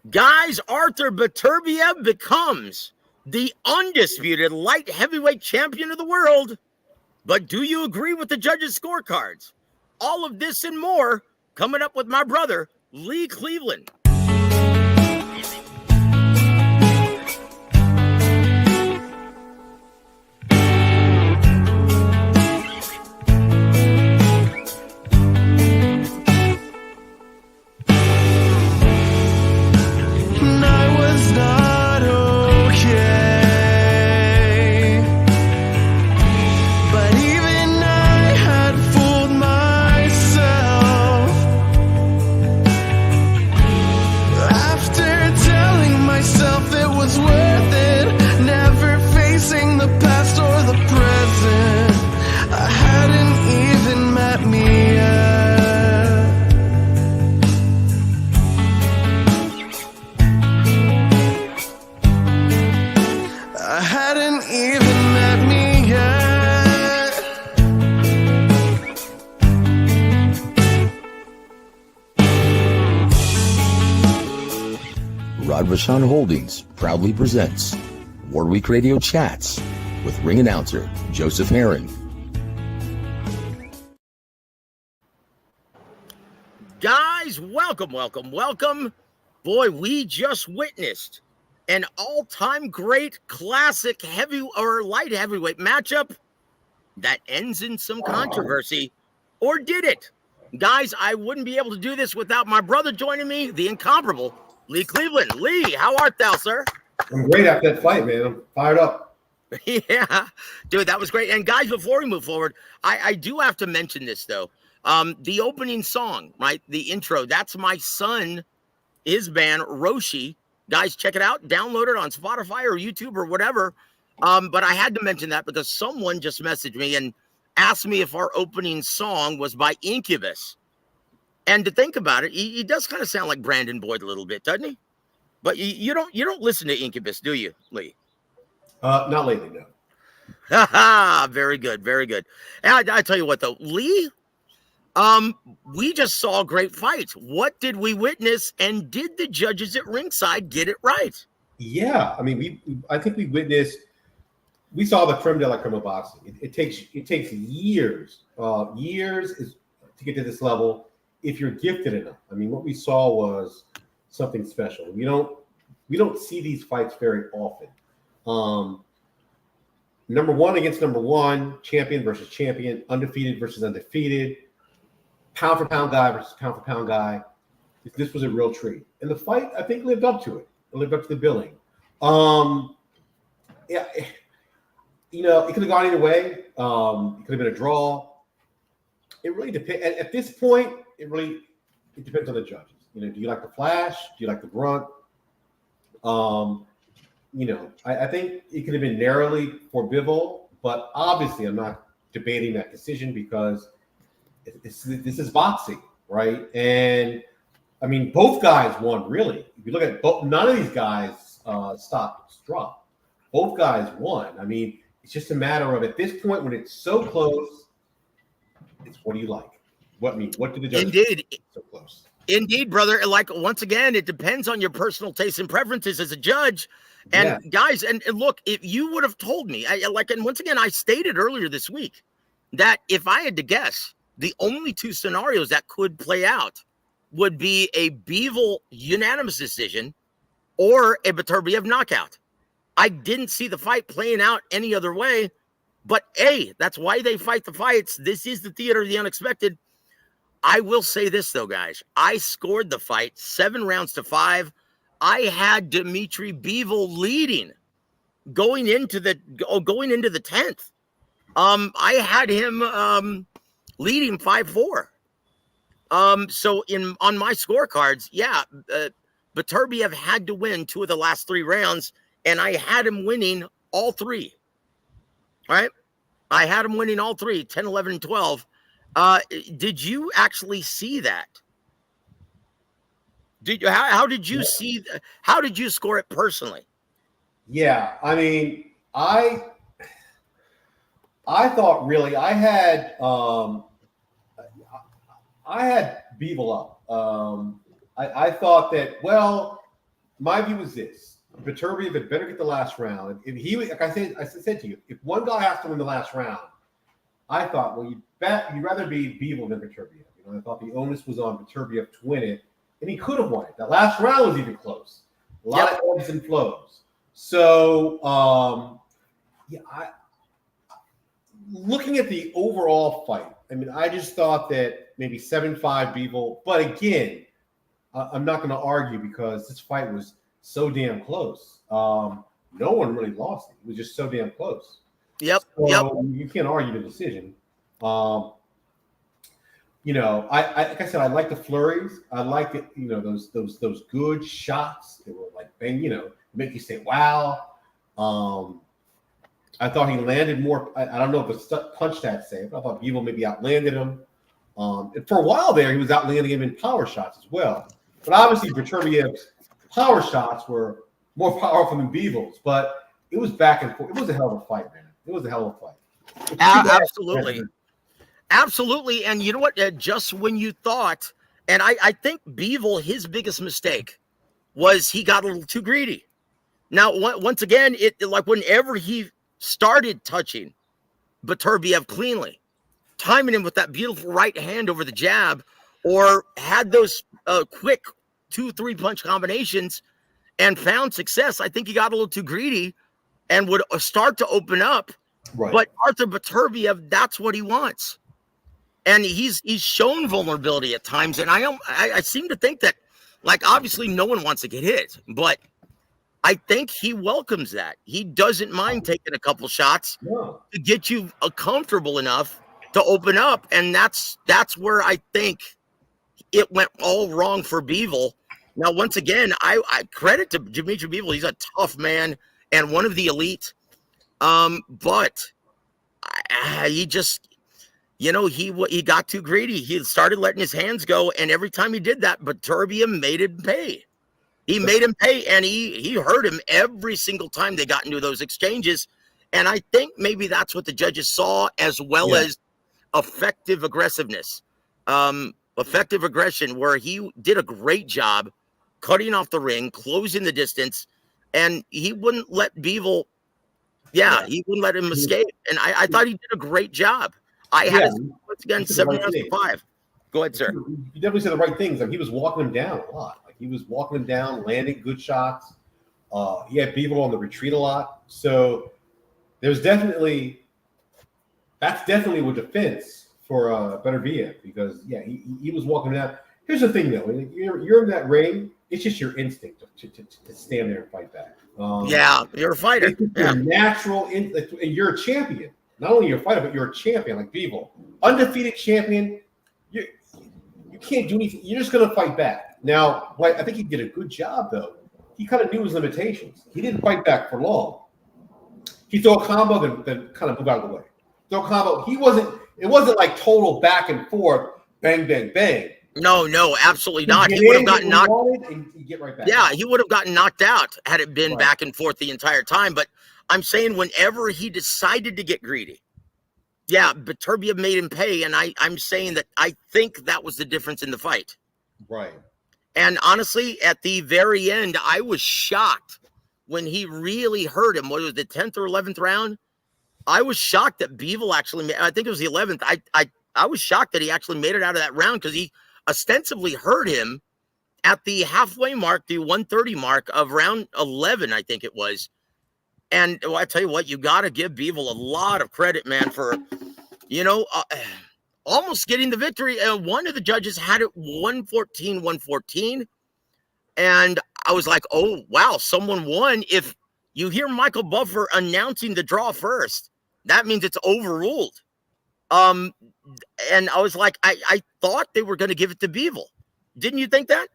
Guys, Arthur Beterbiev becomes the undisputed light heavyweight champion of the world. But do you agree with the judges' scorecards? All of this and more coming up with my brother, Lee Cleveland. Radvashan Holdings proudly presents Warweek Radio Chats with ring announcer Joseph Herron. Guys, welcome. Boy, we just witnessed an all-time great classic heavy or light heavyweight matchup that ends in some controversy. Or did it? Guys, I wouldn't be able to do this without my brother joining me, the incomparable Lee Cleveland. Lee, how art thou, sir? I'm great after that fight, man. I'm fired up. Yeah, dude, that was great. And guys, before we move forward, I do have to mention this, though. The opening song, right? The intro, that's my son, his band, Roshi. Guys, check it out. Download it on Spotify or YouTube or whatever. But I had to mention that because someone just messaged me and asked me if our opening song was by Incubus. And to think about it, he does kind of sound like Brandon Boyd a little bit, doesn't he? But you don't listen to Incubus, do you, Lee? Not lately, no. Very good, very good. And I tell you what, though, Lee, we just saw a great fight. What did we witness, and did the judges at ringside get it right? Yeah, I mean, I think we saw the creme de la creme of boxing. It takes years to get to this level. If you're gifted enough. I mean, what we saw was something special. We don't see these fights very often. Number one against number one, champion versus champion, undefeated versus undefeated, pound for pound guy versus pound for pound guy. This was a real treat. And the fight, I think, lived up to it. It lived up to the billing. Yeah, it could have gone either way. It could have been a draw. It really depends. At this point, it depends on the judges. Do you like the flash? Do you like the grunt? I think it could have been narrowly for Bivol, but obviously I'm not debating that decision because this is boxing, right? And I mean, both guys won, really. If you look at both, none of these guys dropped. Both guys won. I mean, it's just a matter of, at this point, when it's so close, it's what do you like? What do the judges think so close? Indeed, brother. Like, once again, it depends on your personal tastes and preferences as a judge. And guys, and look, if you would have told me, and once again, I stated earlier this week that if I had to guess, the only two scenarios that could play out would be a Bivol unanimous decision or a Beterbiev knockout. I didn't see the fight playing out any other way. But that's why they fight the fights. This is the theater of the unexpected. I will say this, though, guys. I scored the fight 7-5. I had Dmitry Bivol leading going into the 10th. I had him leading 5-4. So on my scorecards, Beterbiev had to win 2 of the last 3 rounds, and I had him winning all 3. All right. I had him winning all 3, 10, 11, and 12. Did you actually see that? How did you see? How did you score it personally? Yeah, I mean, I thought really I had Bivol up. I thought that, well, my view is this: Beterbiev had better get the last round. If he, like I said to you, if one guy has to win the last round, I thought, well, you'd rather be Bivol than Beterbiev. I thought the onus was on Beterbiev to win it, and he could have won it. That last round was even close. A lot of ebbs and flows. So, looking at the overall fight, I mean, I just thought that maybe 7-5 Bivol. But again, I'm not going to argue because this fight was so damn close. No one really lost it. It was just so damn close. Yep. So you can't argue the decision. I like I said, I like the flurries. I like it. Those good shots. They were like bang. Make you say wow. I thought he landed more. I don't know if it's punch that save. I thought Bivol maybe outlanded him. And for a while there, he was outlanding him in power shots as well. But obviously, Beterbiev's power shots were more powerful than Bivol's. But it was back and forth. It was a hell of a fight, man. It was a hell of a fight. Absolutely. Absolutely. And you know what? Just when you thought, and I think Bivol, his biggest mistake was he got a little too greedy. Now, once again, like whenever he started touching Beterbiev cleanly, timing him with that beautiful right hand over the jab, or had those quick 2-3 punch combinations and found success, I think he got a little too greedy and would start to open up. Right. But Arthur Beterbiev, that's what he wants. And he's shown vulnerability at times. And I seem to think that, like, obviously no one wants to get hit, but I think he welcomes that. He doesn't mind taking a couple shots to get you comfortable enough to open up. And that's where I think it went all wrong for Bivol. Now, once again, I credit to Dimitri Bivol. He's a tough man and one of the elite. But he just, he got too greedy. He started letting his hands go, and every time he did that, Beterbiev made him pay. He made him pay, and he hurt him every single time they got into those exchanges. And I think maybe that's what the judges saw, as well as effective aggressiveness, effective aggression, where he did a great job cutting off the ring, closing the distance, and he wouldn't let Bivol. He wouldn't let him escape, and I thought he did a great job. I had it once again 7-5. Go ahead, sir. You definitely said the right things. Like, he was walking him down a lot. Like, he was walking him down, landing good shots. He had Bivol on the retreat a lot. So that's definitely a defense for Beterbiev, because he was walking him down. Here's the thing, though: when you're in that ring, it's just your instinct to stand there and fight back. You're a fighter. Your natural, and you're a champion. Not only you're a fighter, but you're a champion, like Bivol, undefeated champion. You can't do anything. You're just gonna fight back. Now, I think he did a good job, though. He kind of knew his limitations. He didn't fight back for long. He threw a combo, then kind of move out of the way. Throw a combo. It wasn't like total back and forth, bang, bang, bang. No, absolutely not. He would have gotten knocked. Get right back. He would have gotten knocked out had it been back and forth the entire time. But I'm saying whenever he decided to get greedy, Beterbiev made him pay. And I'm saying that I think that was the difference in the fight. Right. And honestly, at the very end, I was shocked when he really hurt him. What was the 10th or 11th round? I was shocked that Bivol actually I think it was the 11th. I was shocked that he actually made it out of that round, because he ostensibly hurt him at the halfway mark, the 130 mark of round 11, I think it was. And I tell you what, you got to give Bivol a lot of credit, man, for, almost getting the victory. One of the judges had it 114. And I was like, oh, wow, someone won. If you hear Michael Buffer announcing the draw first, that means it's overruled. And I was like, I thought they were going to give it to Bivol. Didn't you think that?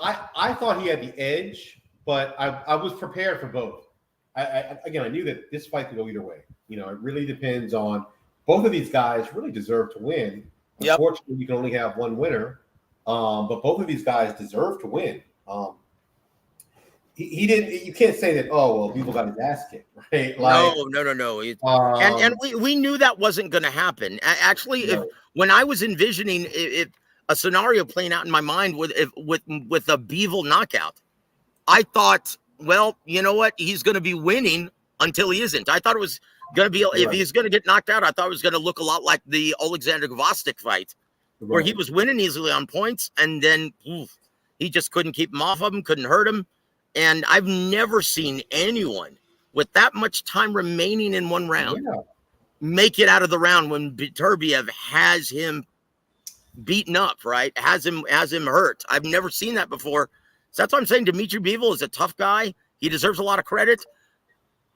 I thought he had the edge, but I was prepared for both. I knew that this fight could go either way. It really depends on, both of these guys really deserve to win. Unfortunately, you can only have one winner, but both of these guys deserve to win. He didn't. You can't say that. Oh well, Bivol got his ass kicked, right? Like, no. And we knew that wasn't going to happen. Actually, when I was envisioning, if a scenario playing out in my mind with a Bivol knockout. I thought, well, you know what? He's going to be winning until he isn't. I thought it was going to be, if he's going to get knocked out, I thought it was going to look a lot like the Alexander Gvozdyk fight, where he was winning easily on points, and then he just couldn't keep him off of him, couldn't hurt him. And I've never seen anyone with that much time remaining in one round make it out of the round when Beterbiev has him beaten up, right? Has him hurt. I've never seen that before. So that's why I'm saying Dmitry Bivol is a tough guy. He deserves a lot of credit.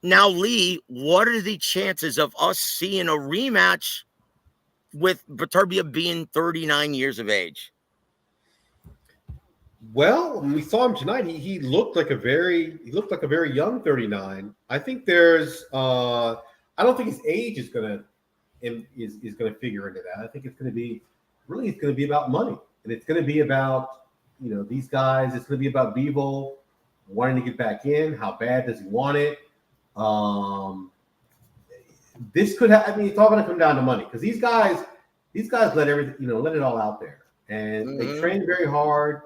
Now, Lee, what are the chances of us seeing a rematch with Beterbiev being 39 years of age? Well, when we saw him tonight, he looked like a very young 39. I think there's I don't think his age is gonna figure into that. I think it's gonna be about money, and it's gonna be about these guys. It's gonna be about Bivol wanting to get back in. How bad does he want it? This could have. I mean, it's all gonna come down to money because these guys let everything let it all out there, and they train very hard.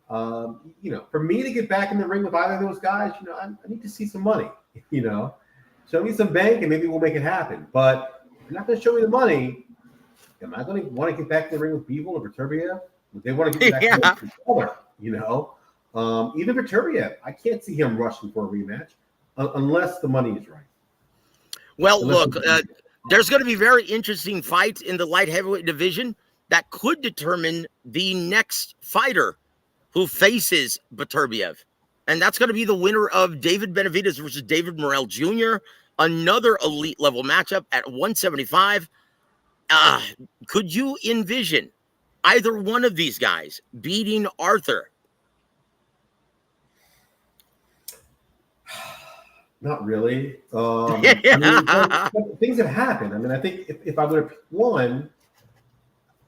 For me to get back in the ring with either of those guys, I need to see some money. Show me some bank and maybe we'll make it happen. But if you're not going to show me the money, am I going to want to get back in the ring with Bivol or Beterbiev? They want to get back to each other, Even Beterbiev, I can't see him rushing for a rematch unless the money is right. Well, look, there's going to be very interesting fights in the light heavyweight division that could determine the next fighter who faces Beterbiev. And that's going to be the winner of David Benavidez versus David Morrell Jr., another elite level matchup at 175. Could you envision either one of these guys beating Arthur? Not really. I mean, things have happened. I mean, I think if I would have picked one,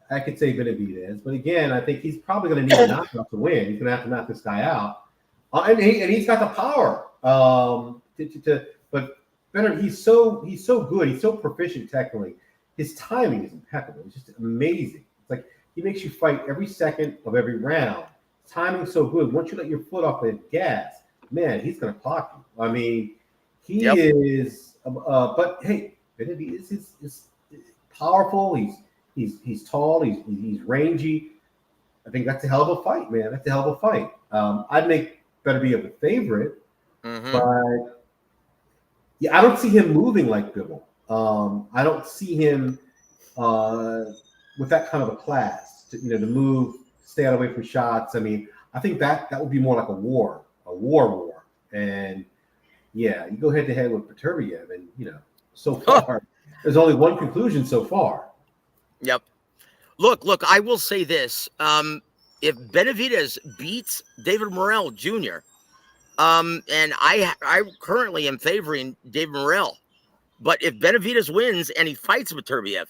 I could say Benavidez, but again, I think he's probably going to need a knockout to win. He's going to have to knock this guy out, and he's got the power. But better, he's so good. He's so proficient technically. His timing is impeccable. It's just amazing. It's like he makes you fight every second of every round. Timing's so good. Once you let your foot off the gas, man, he's going to clock you. I mean, he is. But hey, Benavidez is powerful. He's tall. He's rangy. I think that's a hell of a fight, man. That's a hell of a fight. I'd make Beterbiev a favorite, but I don't see him moving like Bivol. I don't see him with that kind of a class to move, stay out away from shots. I mean, I think that would be more like a war. And you go head to head with Beterbiev, and so far there's only one conclusion so far. Yep. Look, I will say this. If Benavidez beats David Morrell Jr., and I currently am favoring David Morrell, but if Benavidez wins and he fights Beterbiev,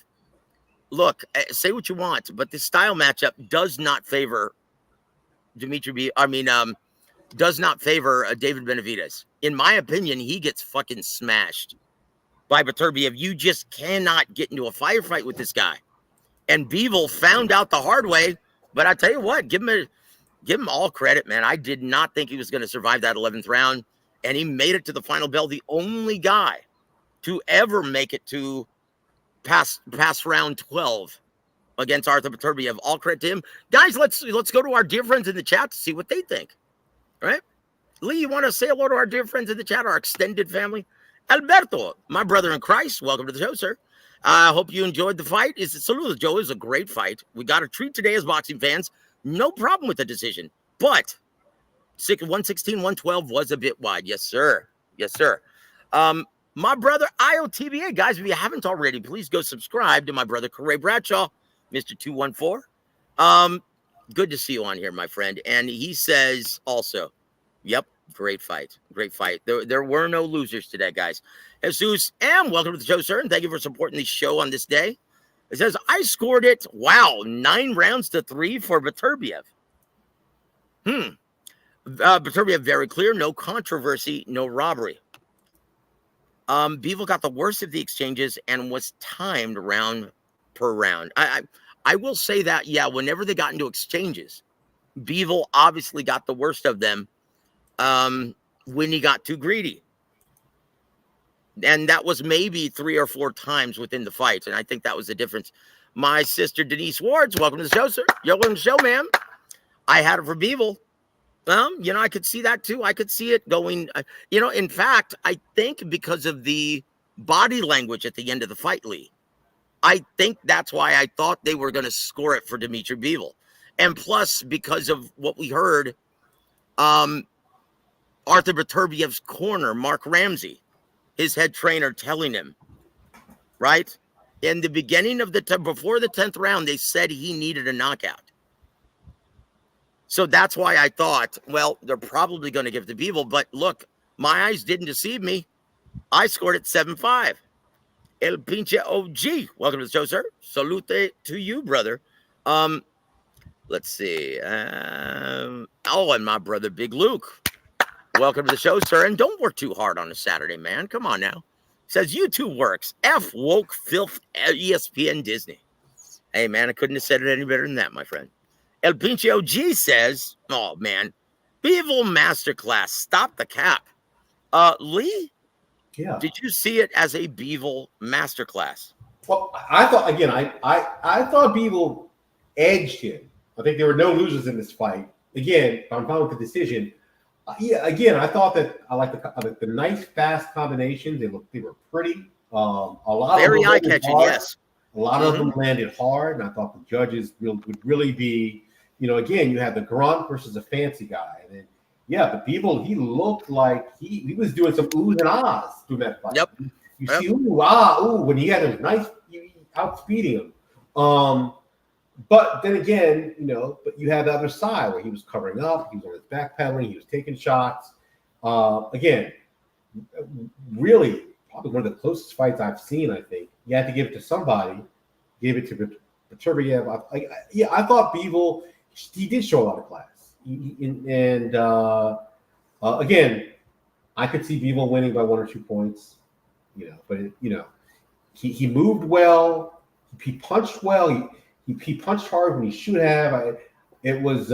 look, say what you want, but this style matchup does not favor does not favor David Benavidez. In my opinion, he gets fucking smashed by Beterbiev. You just cannot get into a firefight with this guy. And Bivol found out the hard way, but I tell you what, give him all credit, man. I did not think he was going to survive that 11th round, and he made it to the final bell. The only guy to ever make it to past round 12 against Arthur Beterbiev. All credit to him, guys. Let's go to our dear friends in the chat to see what they think. All right, Lee, you want to say hello to our dear friends in the chat, our extended family? Alberto, my brother in Christ, welcome to the show, sir. I hope you enjoyed the fight. Saludos, Joe. It was a great fight. We got a treat today as boxing fans. No problem with the decision. But 116, 112 was a bit wide. Yes, sir. Yes, sir. My brother, IOTBA. Guys, if you haven't already, please go subscribe to my brother, Corey Bradshaw, Mr. 214. Good to see you on here, my friend. And he says also, yep, great fight. Great fight. There were no losers today, guys. Jesus M, welcome to the show, sir, and thank you for supporting the show on this day. It says, I scored it, 9 rounds to 3 for Beterbiev. Beterbiev, very clear, no controversy, no robbery. Bivol got the worst of the exchanges and was timed round per round. I will say that, yeah, whenever they got into exchanges, Bivol obviously got the worst of them when he got too greedy. And that was maybe 3 or 4 times within the fight. And I think that was the difference. My sister, Denise Wards, welcome to the show, sir. Welcome to the show, ma'am. I had it for Bivol. I could see that too. I could see it going, in fact, I think because of the body language at the end of the fight, Lee, I think that's why I thought they were going to score it for Dimitri Bivol. And plus, because of what we heard, Arthur Beterbiev's corner, Mark Ramsey, his head trainer, telling him, right? In the beginning of before the 10th round, they said he needed a knockout. So that's why I thought, well, they're probably going to give it to Bivol. But look, my eyes didn't deceive me. I scored it 7-5. El Pinche OG. Welcome to the show, sir. Salute to you, brother. Let's see. And my brother, Big Luke. Welcome to the show, sir. And don't work too hard on a Saturday, man. Come on now. Says YouTube works. F woke filth ESPN Disney. Hey, man, I couldn't have said it any better than that, my friend. El Pinche OG says, oh, man, Bivol Masterclass. Stop the cap. Lee? Yeah. Did you see it as a Bivol Masterclass? Well, I thought, again, I thought Bivol edged him. I think there were no losers in this fight. Again, I'm fine with the decision. Again, I thought that I like the nice fast combinations. They were pretty. A lot very of them eye-catching, yes. A lot of them landed hard, and I thought the judges would really be, again, you had the grunt versus a fancy guy, and then but Bivol, he looked like he was doing some oohs and ahs through that fight. Yep. You see ooh when he had a nice outspeeding him. But then again, but you had the other side where he was covering up, he was on his backpedaling, he was taking shots. Again, really, probably one of the closest fights I've seen, I think. You had to give it to somebody. Gave it to Beterbiev. I thought Bivol, he did show a lot of class. Again, I could see Bivol winning by 1 or 2 points, but he moved well, he punched well, he punched hard when he should have. It was,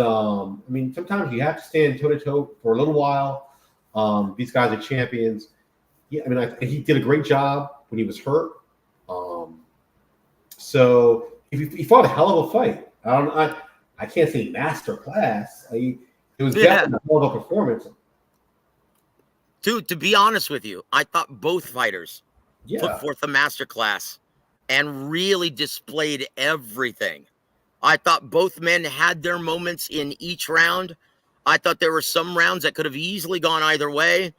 sometimes you have to stand toe to toe for a little while. These guys are champions. Yeah, he did a great job when he was hurt. So he fought a hell of a fight. I can't say master class. It was definitely a hell of a performance. Dude, to be honest with you, I thought both fighters put forth a master class and really displayed everything. I thought both men had their moments in each round. I thought there were some rounds that could have easily gone either way.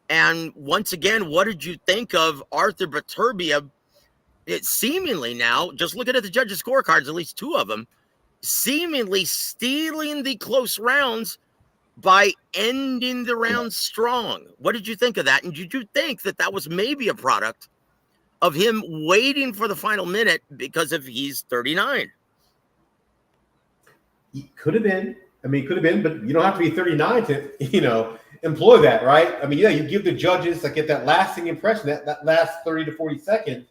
And once again, what did you think of Arthur Beterbiev? It seemingly now, just looking at the judges' scorecards, at least 2 of them, seemingly stealing the close rounds by ending the round strong. What did you think of that? And did you think that was maybe a product of him waiting for the final minute because he's 39? It could have been. It could have been, but you don't have to be 39 to, employ that, right? You give the judges get that lasting impression, that last 30 to 40 seconds,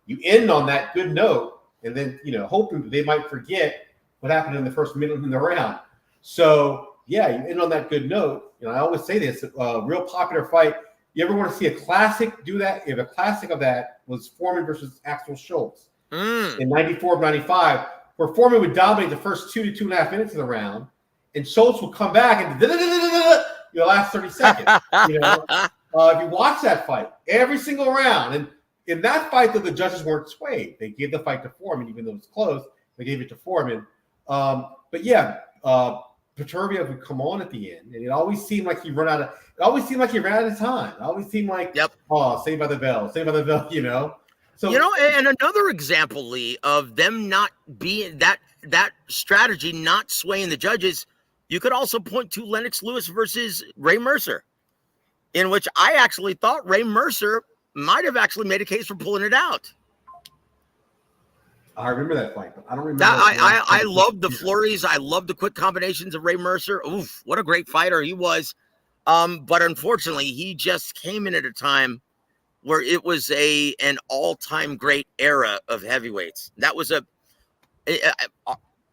you end on that good note, and then, hoping that they might forget what happened in the first minute in the round. So, you end on that good note. I always say this, real popular fight. You ever want to see a classic do that? If a classic of that was Foreman versus Axel Schultz in 94 95, where Foreman would dominate the first 2 to 2.5 minutes of the round, and Schultz would come back and the last 30 seconds. If you watch that fight, every single round, and in that fight, though, the judges weren't swayed. They gave the fight to Foreman, even though it was close. They gave it to Foreman. Beterbiev would come on at the end, and it always seemed like he ran out of time. It always seemed like, Saved by the Bell, So and another example, Lee, of them not being that strategy, not swaying the judges. You could also point to Lennox Lewis versus Ray Mercer, in which I actually thought Ray Mercer might have actually made a case for pulling it out. I remember that fight, but I don't remember. I love the flurries. I love the quick combinations of Ray Mercer. Oof, what a great fighter he was. But unfortunately, he just came in at a time where it was an all-time great era of heavyweights. That was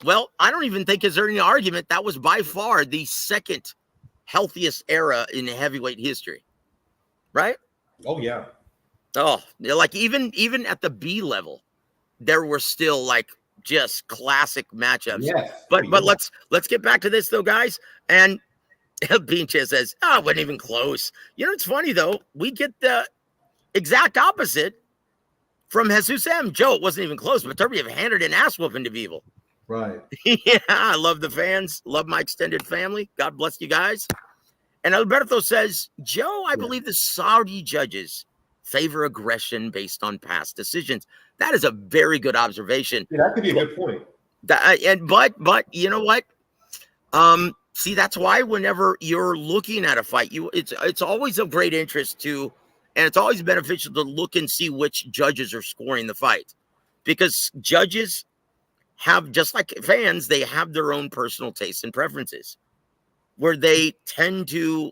Well, I don't even think is there any argument. That was by far the second healthiest era in heavyweight history, right? Oh yeah. Oh, like even at the B level, there were still like just classic matchups. Yes. But let's get back to this though, guys. And Beanchez says, "Oh, it wasn't even close." You know, it's funny though. We get the exact opposite from Jesus M. Joe, it wasn't even close, but Beterbiev handed an ass whooping to Bivol. Right. Yeah, I love the fans. Love my extended family. God bless you guys. And Alberto says, Joe, I believe the Saudi judges favor aggression based on past decisions. That is a very good observation. Yeah, that could be a good point. But you know what? See, that's why whenever you're looking at a fight, it's always of great interest to, and it's always beneficial to look and see which judges are scoring the fight, because judges have, just like fans, they have their own personal tastes and preferences, where they tend to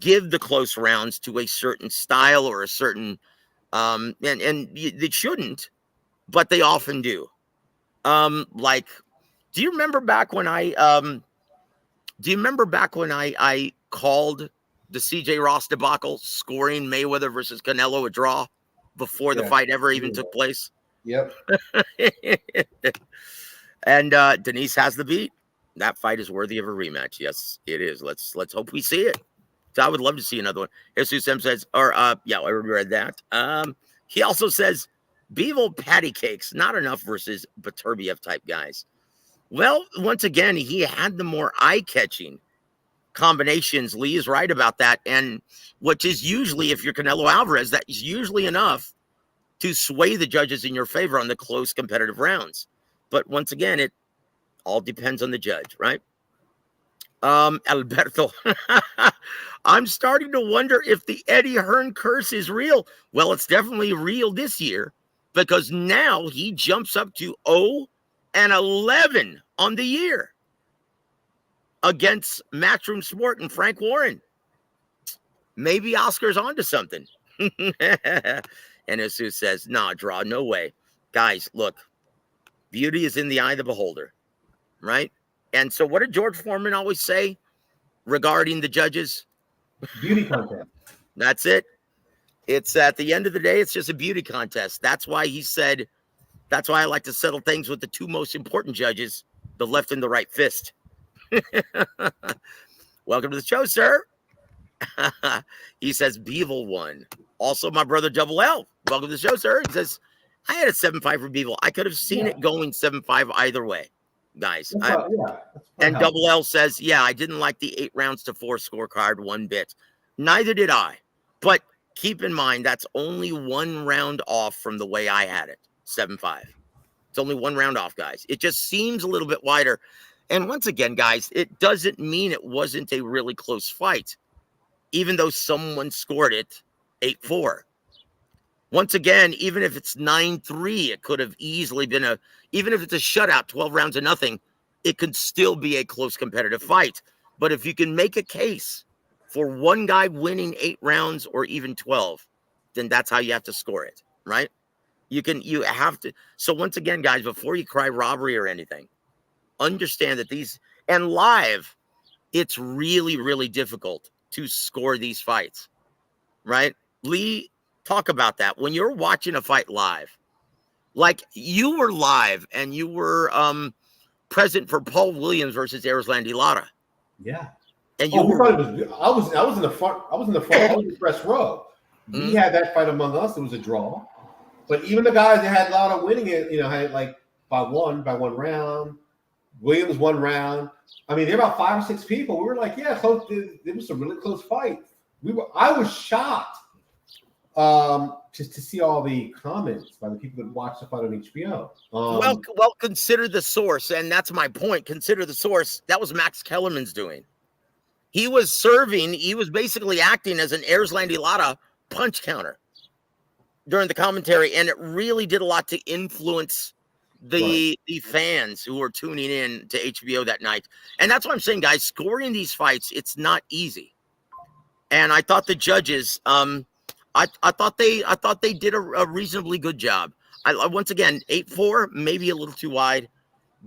give the close rounds to a certain style or a certain, and they shouldn't, but they often do. Like, do you remember back when I called the CJ Ross debacle, scoring Mayweather versus Canelo a draw before the fight ever even took place? Yep. And Denise has the beat. That fight is worthy of a rematch. Yes, it is. Let's hope we see it. So I would love to see another one. Jesus M says, yeah, I already read that. He also says, Bivol patty cakes, not enough versus Beterbiev type guys. Well, once again, he had the more eye-catching combinations. Lee is right about that. And which is usually, if you're Canelo Alvarez, that is usually enough to sway the judges in your favor on the close competitive rounds. But once again, it all depends on the judge, right? Alberto, I'm starting to wonder if the Eddie Hearn curse is real. Well, it's definitely real this year, because now he jumps up to 0-11 on the year against Matchroom Sport and Frank Warren. Maybe Oscar's onto something. And Jesus says, nah, draw, no way. Guys, look, beauty is in the eye of the beholder, right? And so what did George Foreman always say regarding the judges? Beauty contest. That's it. It's at the end of the day, it's just a beauty contest. That's why he said, that's why I like to settle things with the two most important judges, the left and the right fist. Welcome to the show, sir. He says Bivol won. Also, my brother W.A.W. Welcome to the show, sir. He says, I had a 7-5 for Bivol. I could have seen it going 7-5 either way, guys. And W.A.W. says, yeah, I didn't like the 8 rounds to 4 scorecard one bit. Neither did I. But keep in mind, that's only 1 round off from the way I had it, 7-5. It's only 1 round off, guys. It just seems a little bit wider. And once again, guys, it doesn't mean it wasn't a really close fight, even though someone scored it 8-4. Once again, even if it's 9-3, it could have easily been even if it's a shutout, 12 rounds to nothing, it could still be a close competitive fight. But if you can make a case for one guy winning 8 rounds or even 12, then that's how you have to score it, right? You have to. So once again, guys, before you cry robbery or anything, understand that and live, it's really, really difficult to score these fights, right? Lee, talk about that. When you're watching a fight live, like you were live and you were present for Paul Williams versus Erislandy Lara. Yeah. And I was in the front. I was in the press row. We had that fight among us. It was a draw. But even the guys that had a lot of winning it, had like by one round. Williams 1 round. I mean, there were about 5 or 6 people. We were like, yeah, close. It was a really close fight. I was shocked just to see all the comments by the people that watched the fight on HBO. Well, consider the source, and that's my point. Consider the source. That was Max Kellerman's doing. He was serving. He was basically acting as an Erislandy Lara punch counter during the commentary, and it really did a lot to influence the fans who were tuning in to HBO that night. And that's what I'm saying, guys, scoring these fights, it's not easy. And I thought the judges, I thought they did a reasonably good job. Once again, 8-4, maybe a little too wide,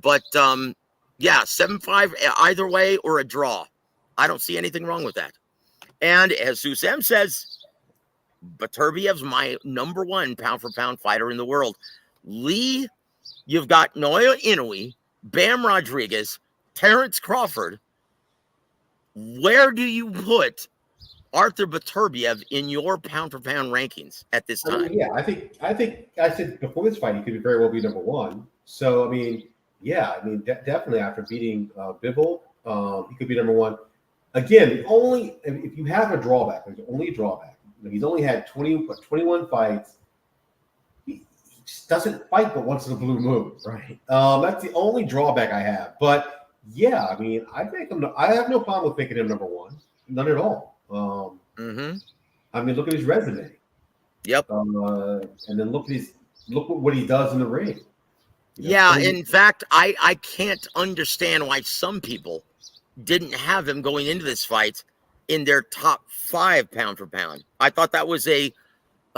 but yeah, 7-5 either way or a draw. I don't see anything wrong with that. And as Susem says, Beterbiev's my number 1 pound for pound fighter in the world. Lee, you've got Naoya Inoue, Bam Rodriguez, Terrence Crawford. Where do you put Arthur Beterbiev in your pound for pound rankings at this time? I mean, yeah, I think I said before this fight he could very well be number 1. So I mean, yeah, I mean definitely after beating Bivol, he could be number 1. Again, if you have a drawback, there's only a drawback. He's only had 21 fights. He just doesn't fight but once in a blue moon, right? That's the only drawback I have. But yeah, I mean, I have no problem with making him number 1, none at all. I mean, look at his resume. Yep. And then look what he does in the ring. Yeah, in fact, I can't understand why some people didn't have him going into this fight in their top 5 pound for pound. I thought that was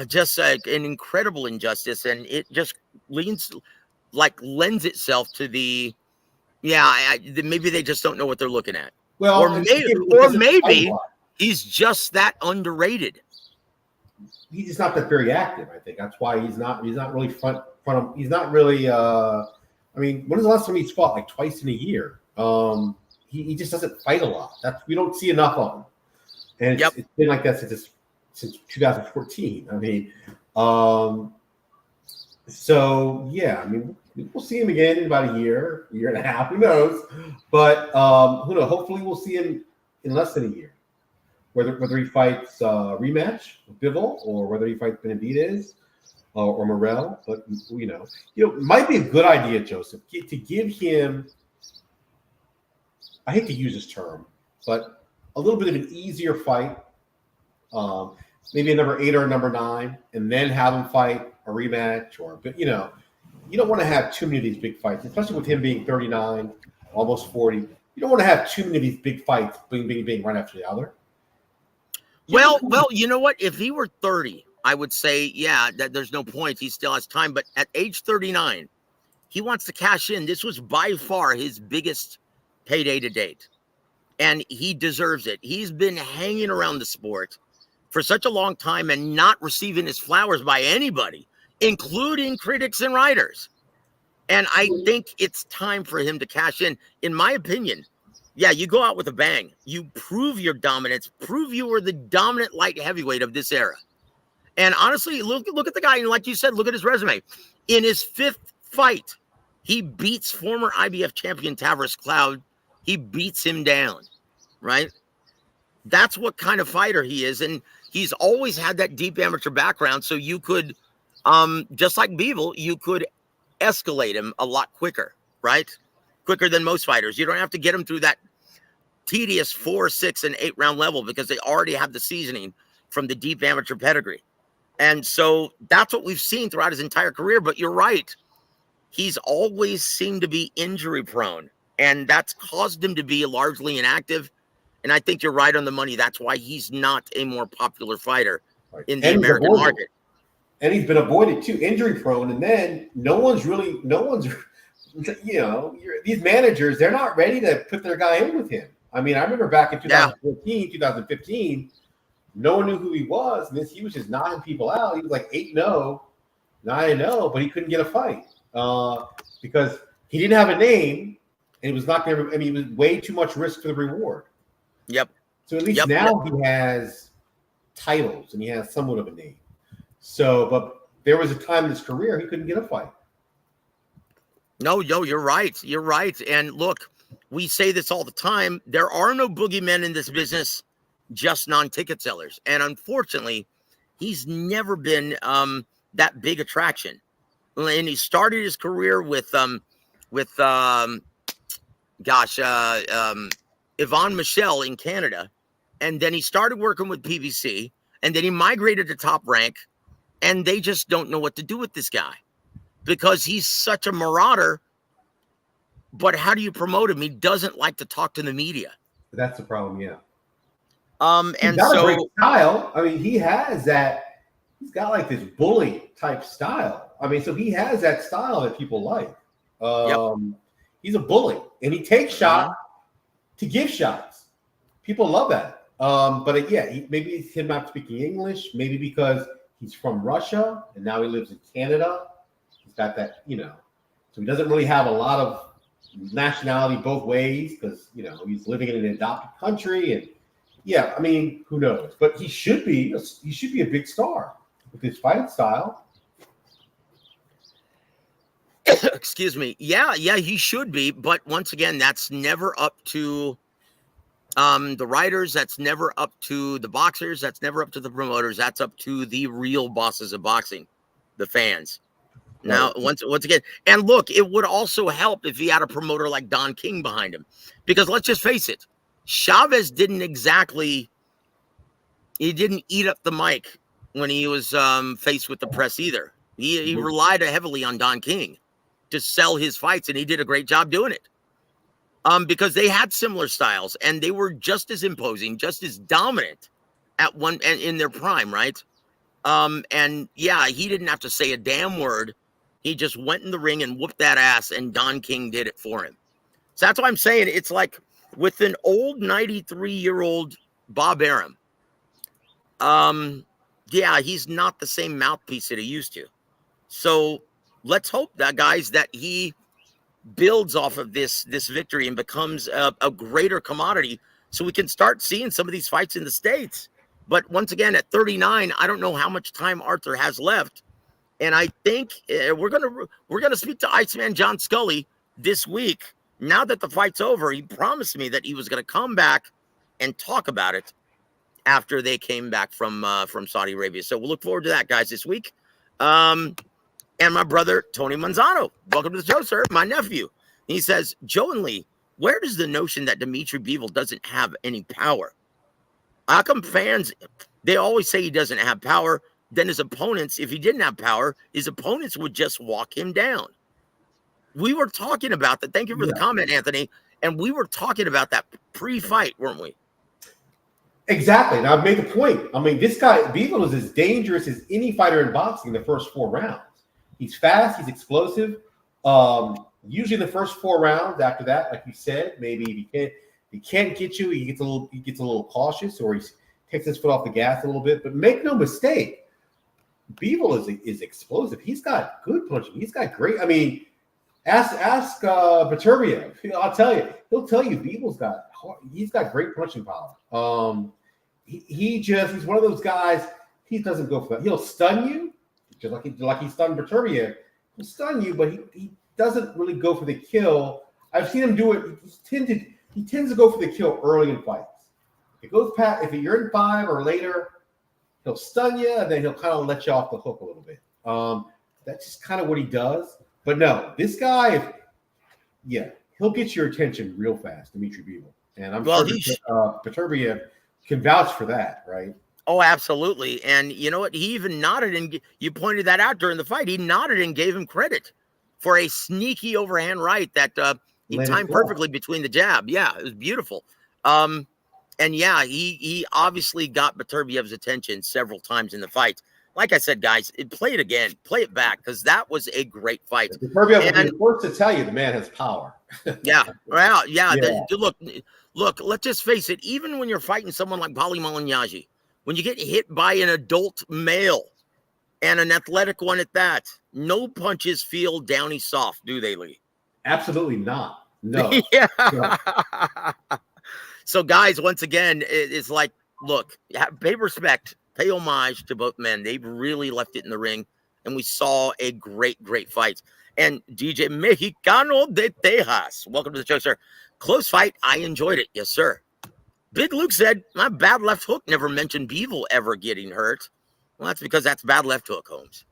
just an incredible injustice, and it just lends itself to the maybe they just don't know what they're looking at. Well, or maybe he's just that underrated. He's just not that very active. I think that's why he's not really front. He's not really. I mean, when was the last time he fought? Like twice in a year. He just doesn't fight a lot. We don't see enough of him, and it's been like that since 2014. I mean, so yeah. I mean, we'll see him again in about a year and a half. Who knows? But who knows? Hopefully, we'll see him in less than a year. Whether he fights rematch with Bivol or whether he fights Benavidez or Morel, but it might be a good idea, Joseph, to give him. I hate to use this term, but a little bit of an easier fight, maybe a number 8 or a number 9, and then have him fight a rematch you don't want to have too many of these big fights, especially with him being 39, almost 40. You don't want to have too many of these big fights being right after the other. Well, you know what? If he were 30, I would say, that there's no point. He still has time. But at age 39, he wants to cash in. This was by far his biggest payday to date, and he deserves it. He's been hanging around the sport for such a long time and not receiving his flowers by anybody, including critics and writers. And I think it's time for him to cash in my opinion. Yeah, you go out with a bang. You prove your dominance. Prove you were the dominant light heavyweight of this era. And honestly, look at the guy. And like you said, look at his resume. In his 5th fight, he beats former IBF champion Tavares Cloud. He beats him down, right? That's what kind of fighter he is. And he's always had that deep amateur background. So you could, just like Bivol, you could escalate him a lot quicker, right? Quicker than most fighters. You don't have to get them through that tedious 4, 6, and 8 round level because they already have the seasoning from the deep amateur pedigree. And so that's what we've seen throughout his entire career. But you're right. He's always seemed to be injury prone, and that's caused him to be largely inactive. And I think you're right on the money. That's why he's not a more popular fighter in the American market. And he's been avoided too, injury prone. And then no one's these managers, they're not ready to put their guy in with him. I mean, I remember back in 2014, 2015, no one knew who he was. And he was just knocking people out. He was like 8-0, 9-0, but he couldn't get a fight because he didn't have a name and he was not going to, it was way too much risk for the reward. Yep. So at least now he has titles and he has somewhat of a name. So, but there was a time in his career he couldn't get a fight. No, you're right. You're right. And look, we say this all the time. There are no boogeymen in this business, just non-ticket sellers. And unfortunately, he's never been that big attraction. And he started his career with Yvon Michel in Canada. And then he started working with PBC. And then he migrated to Top Rank. And they just don't know what to do with this guy because he's such a marauder. But how do you promote him? He doesn't like to talk to the media. That's the problem, yeah. And he's got a great style. I mean, he has that. He's got like this bully type style. I mean, so he has that style that people like. Yep. He's a bully, and he takes shot to give shots. People love that. But maybe it's him not speaking English. Maybe because he's from Russia and now he lives in Canada. He's got that, so he doesn't really have a lot of nationality both ways because he's living in an adopted country. And I mean, who knows? But he should be a big star with his fighting style. Excuse me. Yeah, he should be. But once again, that's never up to the writers. That's never up to the boxers. That's never up to the promoters. That's up to the real bosses of boxing, the fans. Now, once again, and look, it would also help if he had a promoter like Don King behind him. Because let's just face it, Chavez didn't eat up the mic when he was faced with the press either. He relied heavily on Don King to sell his fights, and he did a great job doing it. Because they had similar styles, and they were just as imposing, just as dominant in their prime, right? And he didn't have to say a damn word. He just went in the ring and whooped that ass, and Don King did it for him. So that's why I'm saying it's like with an old 93-year-old Bob Arum. He's not the same mouthpiece that he used to. So let's hope that, guys, that he builds off of this victory and becomes a greater commodity so we can start seeing some of these fights in the States. But once again, at 39, I don't know how much time Arthur has left. And I think we're gonna speak to Iceman John Scully this week. Now that the fight's over, he promised me that he was going to come back and talk about it after they came back from Saudi Arabia. So we'll look forward to that, guys, this week. And my brother, Tony Manzano. Welcome to the show, sir. My nephew. He says, Joe and Lee, where does the notion that Dimitri Bivol doesn't have any power? How come fans, they always say he doesn't have power? Then his opponents, if he didn't have power, his opponents would just walk him down. We were talking about that. Thank you for the comment, Anthony. And we were talking about that pre-fight, weren't we? Exactly. And I've made the point. I mean, this guy, Bivol, is as dangerous as any fighter in boxing in the first 4 rounds. He's fast. He's explosive. Usually the first 4 rounds. After that, like you said, maybe if he can't get you, he gets a little cautious, or he takes his foot off the gas a little bit. But make no mistake, Bivol is explosive. He's got good punching. He's got great. I mean, ask Beterbiev. I'll tell you. He'll tell you Bivol's got great punching power. He's one of those guys. He doesn't go for that. He'll stun you. Just like he stunned Beterbiev. He'll stun you, but he doesn't really go for the kill. I've seen him do it. He tends to go for the kill early in fights. If you're in 5 or later, he'll stun you, and then he'll kind of let you off the hook a little bit. That's just kind of what he does. But no, this guy, he'll get your attention real fast, Dimitri Bivol. And I'm sure Beterbiev can vouch for that, right? Oh, absolutely. And you know what? He even nodded, and you pointed that out during the fight. He nodded and gave him credit for a sneaky overhand right that he timed perfectly between the jab. Yeah, it was beautiful. And he obviously got Beterbiev's attention several times in the fight. Like I said, guys, play it again. Play it back, because that was a great fight. Beterbiev will be the first to tell you the man has power. Look, let's just face it. Even when you're fighting someone like Bali Malignaggi, when you get hit by an adult male and an athletic one at that, no punches feel downy soft, do they, Lee? Absolutely not. No. Yeah. So, guys, once again, it's like, look, pay respect, pay homage to both men. They've really left it in the ring, and we saw a great, great fight. And DJ Mexicano de Tejas, welcome to the show, sir. Close fight. I enjoyed it. Yes, sir. Big Luke said, my bad left hook never mentioned Bivol ever getting hurt. Well, that's because that's bad left hook, Holmes.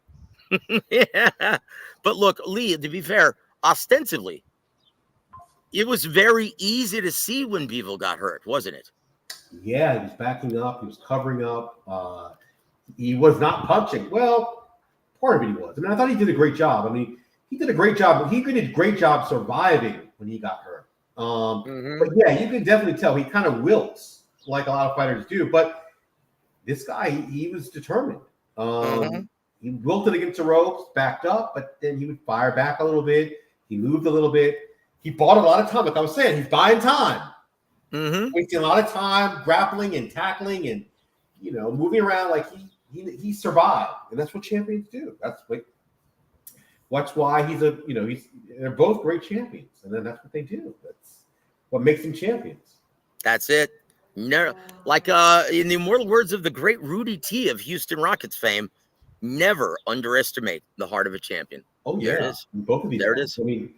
Yeah. But look, Lee, to be fair, ostensibly, it was very easy to see when Bivol got hurt, wasn't it? Yeah, he was backing up. He was covering up. He was not punching. Well, part of it he was. I mean, I thought he did a great job. I mean, he did a great job. He did a great job surviving when he got hurt. But yeah, you can definitely tell he kind of wilts like a lot of fighters do. But this guy, he was determined. he wilted against the ropes, backed up, but then he would fire back a little bit. He moved a little bit. He bought a lot of time. Like I was saying, he's buying time. Wasting a lot of time grappling and tackling and, moving around like he survived. And that's what champions do. That's why they're both great champions. And then that's what they do. That's what makes them champions. That's it. No, like in the immortal words of the great Rudy T of Houston Rockets fame, never underestimate the heart of a champion. Oh, yeah. There it is. Both of these. There it is. I mean,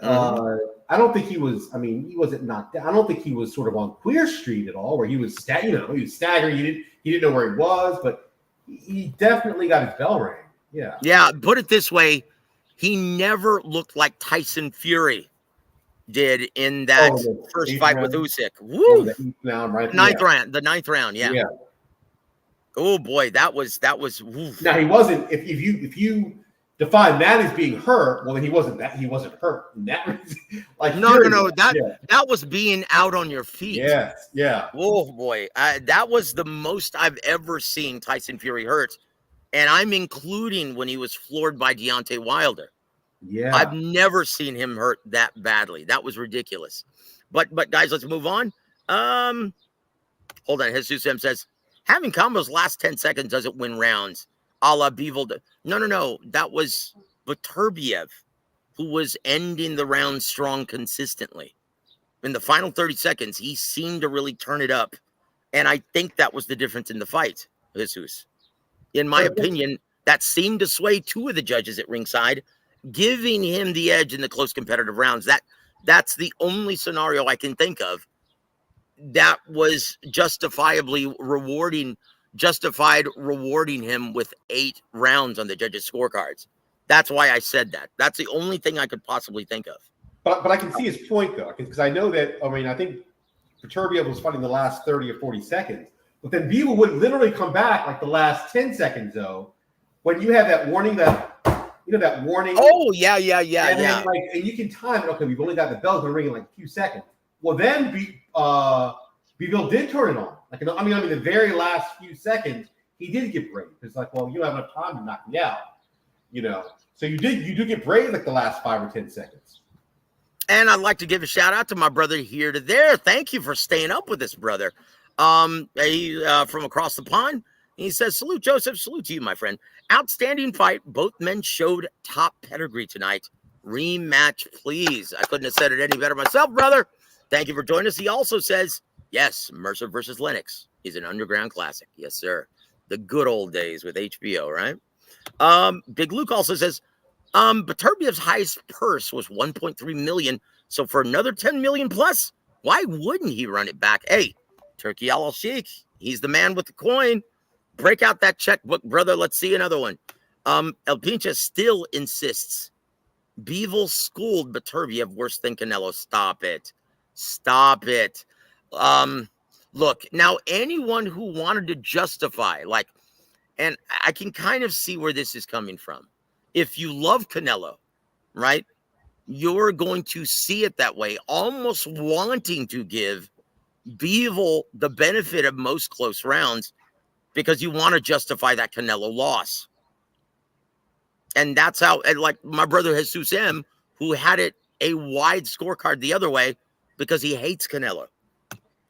I don't think he wasn't knocked down. I don't think he was sort of on Queer Street at all, where he was he was staggering. He didn't know where he was, but he definitely got his bell rang. Yeah. Yeah. Put it this way. He never looked like Tyson Fury did in that first fight with Usyk. Woo! The ninth round. Yeah. Oh boy, that was. Woof. Now he wasn't. If you define that as being hurt, well then he wasn't hurt. That was like no. That was being out on your feet. Yes. Yeah. Oh boy, that was the most I've ever seen Tyson Fury hurt, and I'm including when he was floored by Deontay Wilder. Yeah. I've never seen him hurt that badly. That was ridiculous. But guys, let's move on. Hold on. Jesus M says, having combos last 10 seconds doesn't win rounds. A la Bivol. No. That was Beterbiev, who was ending the round strong consistently. In the final 30 seconds, he seemed to really turn it up. And I think that was the difference in the fight, Jesus. In my opinion, that seemed to sway two of the judges at ringside, giving him the edge in the close competitive rounds. That's the only scenario I can think of that was justified rewarding him with 8 rounds on the judges' scorecards. That's why I said that. That's the only thing I could possibly think of. But I can see his point though, because I know that. I think Beterbiev was fighting the last 30 or 40 seconds, but then Bivol would literally come back like the last 10 seconds though, when you have that warning that warning. Oh, yeah. Then, and you can time it. Okay, we've only got the bell going to ring in like a few seconds. Well, then Bivol did turn it on. The very last few seconds, he did get brave. It's like, well, you don't have enough time to knock me out. So you do get brave like the last 5 or 10 seconds. And I'd like to give a shout out to my brother here to there. Thank you for staying up with us, brother. He from across the pond. He says, salute, Joseph. Salute to you, my friend. Outstanding fight. Both men showed top pedigree tonight. Rematch, please. I couldn't have said it any better myself, brother. Thank you for joining us. He also says, yes, Mercer versus Lennox is an underground classic. Yes, sir. The good old days with HBO, right? Big Luke also says, Beterbiev's highest purse was 1.3 million. So for another 10 million plus, why wouldn't he run it back? Hey, Turkey Al-Sheikh, he's the man with the coin. Break out that checkbook, brother. Let's see another one. El Pincha still insists. Bivol schooled Beterbiev worse than Canelo. Stop it. Look, now anyone who wanted to justify, and I can kind of see where this is coming from. If you love Canelo, right, you're going to see it that way, almost wanting to give Bivol the benefit of most close rounds because you want to justify that Canelo loss. And that's how, and like my brother Jesus M, who had it a wide scorecard the other way because he hates Canelo.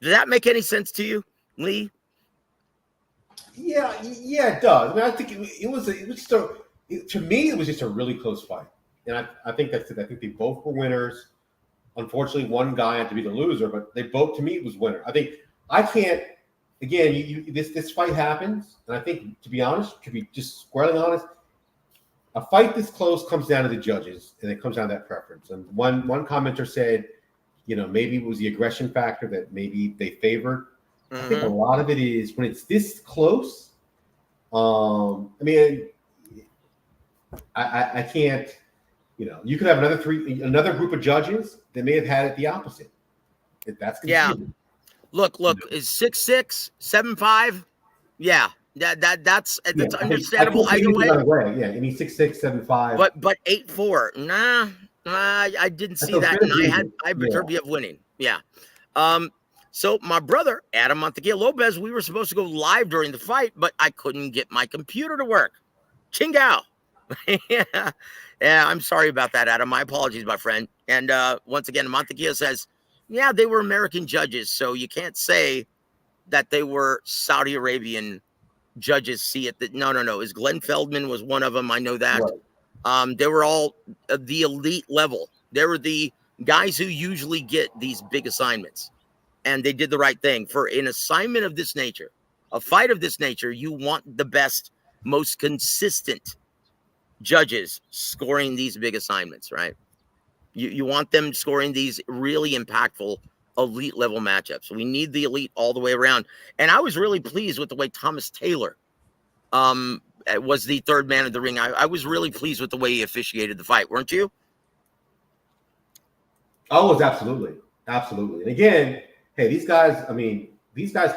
Does that make any sense to you, Lee? Yeah, it does. I think it was to me, it was just a really close fight. And I think that's it. I think they both were winners. Unfortunately, one guy had to be the loser, but they both, to me, it was winner. This fight happens, and I think, to be honest, to be just squarely honest, a fight this close comes down to the judges, and it comes down to that preference. And one commenter said, maybe it was the aggression factor that maybe they favored. I think a lot of it is when it's this close. I can't. You could have another group of judges that may have had it the opposite. If that's confusing. Look, is 6'6", 7'5"? Yeah, that's understandable either way. Yeah, and he's 6'6", 7'5". But 8'4". Nah, I didn't see that, and I had Beterbiev winning. Yeah. So my brother Adam Monteguia Lopez, we were supposed to go live during the fight, but I couldn't get my computer to work. Chingao. Yeah. Yeah, I'm sorry about that, Adam. My apologies, my friend. And once again, Montequia says, yeah, they were American judges, so you can't say that they were Saudi Arabian judges. See it that no. Is Glenn Feldman was one of them. I know that. Right. They were all the elite level. They were the guys who usually get these big assignments, and they did the right thing. For an assignment of this nature, a fight of this nature, you want the best, most consistent judges scoring these big assignments, right? You want them scoring these really impactful elite level matchups. We need the elite all the way around. And I was really pleased with the way Thomas Taylor was the third man of the ring. I was really pleased with the way he officiated the fight, weren't you? Oh, it was absolutely. And again, hey, these guys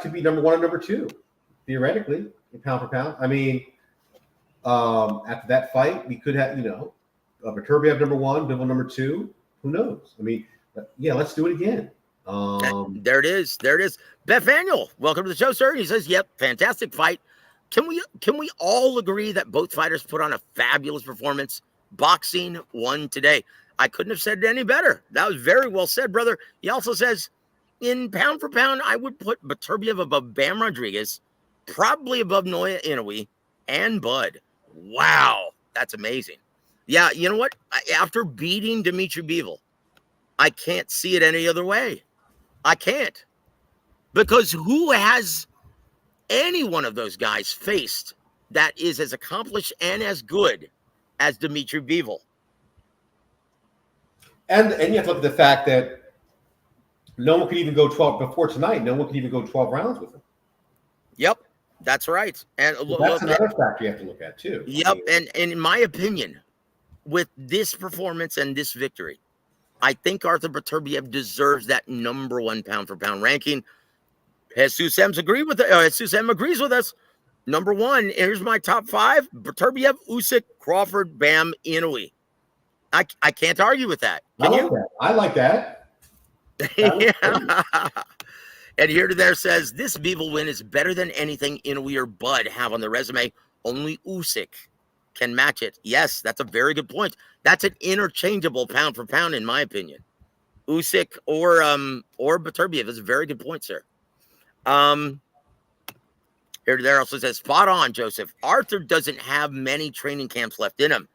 could be number one and number two, theoretically, pound for pound. I mean, after that fight, we could have, Beterbiev number one, Bivol number two. Who knows? I mean, yeah, let's do it again. There it is. Bethaniel, welcome to the show, sir. He says, yep, fantastic fight. Can we all agree that both fighters put on a fabulous performance? Boxing won today. I couldn't have said it any better. That was very well said, brother. He also says, in pound for pound, I would put Beterbiev above Bam Rodriguez, probably above Naoya Inoue, and Bud. Wow, that's amazing. Yeah, you know what? After beating Dimitri Bivol, I can't see it any other way. I can't. Because who has any one of those guys faced that is as accomplished and as good as Dimitri Bivol? And you have to look at the fact that no one could even go 12 before tonight. No one could even go 12 rounds with him. Yep, that's right. And that's another factor you have to look at too. Yep, and in my opinion, with this performance and this victory, I think Arthur Beterbiev deserves that number one pound for pound ranking. Jesus M agrees with us. Number one, here's my top five: Beterbiev, Usyk, Crawford, Bam, Inoue. I can't argue with that. Can you? I like that. Yeah. And here to there says, this Bivol win is better than anything Inoue or Bud have on their resume. Only Usyk can match it. Yes, that's a very good point. That's an interchangeable pound for pound, in my opinion. Usyk or Beterbiev is a very good point, sir. Here to there also says, spot on, Joseph. Arthur doesn't have many training camps left in him.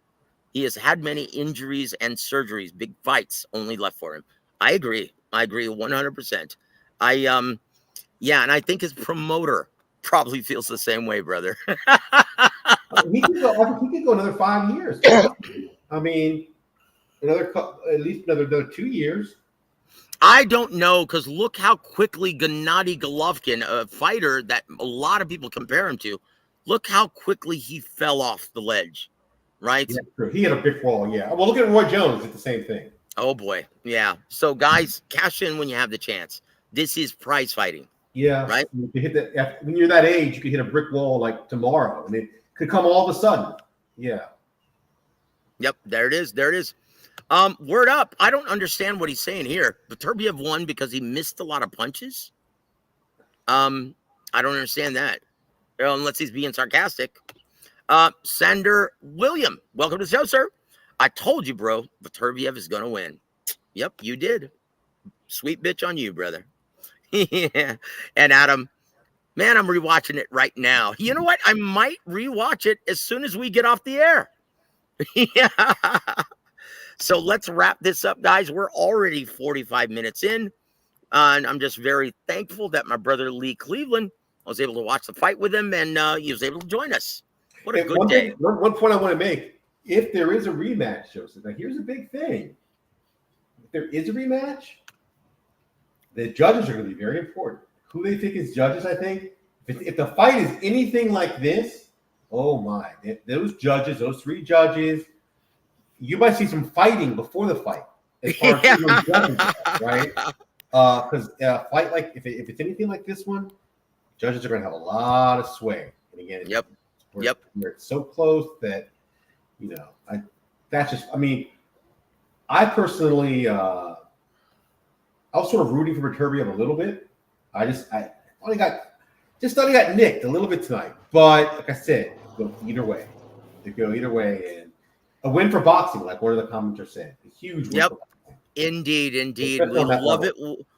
He has had many injuries and surgeries, big fights only left for him. I agree 100%. Yeah, and I think his promoter probably feels the same way, brother. He could go another 5 years. I mean, at least another 2 years. I don't know, because look how quickly Gennady Golovkin, a fighter that a lot of people compare him to, look how quickly he fell off the ledge, right? Yeah, true. He had a big fall, yeah. Well, look at Roy Jones, did the same thing. Oh, boy, yeah. So, guys, cash in when you have the chance. This is prize fighting. Yeah, right? You could hit when you're that age, you could hit a brick wall like tomorrow, and it could come all of a sudden. Yeah. Yep, there it is. Word up. I don't understand what he's saying here. Beterbiev won because he missed a lot of punches. I don't understand that. Unless he's being sarcastic. Sander William, welcome to the show, sir. I told you, bro, Beterbiev is going to win. Yep, you did. Sweet bitch on you, brother. Yeah. And Adam, man, I'm rewatching it right now. You know what? I might rewatch it as soon as we get off the air. Yeah. So let's wrap this up, guys. We're already 45 minutes in. And I'm just very thankful that my brother Lee Cleveland, I was able to watch the fight with him, and he was able to join us. What a good day. One point I want to make. If there is a rematch, Joseph, now here's a big thing. If there is a rematch, the judges are going to be very important. Who they think is judges, I think. If the fight is anything like this, oh my. Those judges, those three judges, you might see some fighting before the fight. As far as judges, right? Because a fight like, if it's anything like this one, judges are going to have a lot of sway. And again, where it's so close that, I personally, I was sort of rooting for Beterbiev a little bit. I only got nicked a little bit tonight. But like I said, go either way. It could go either way, and a win for boxing, like one of the commenters said, a huge win. Yep. For boxing. Indeed. We love it.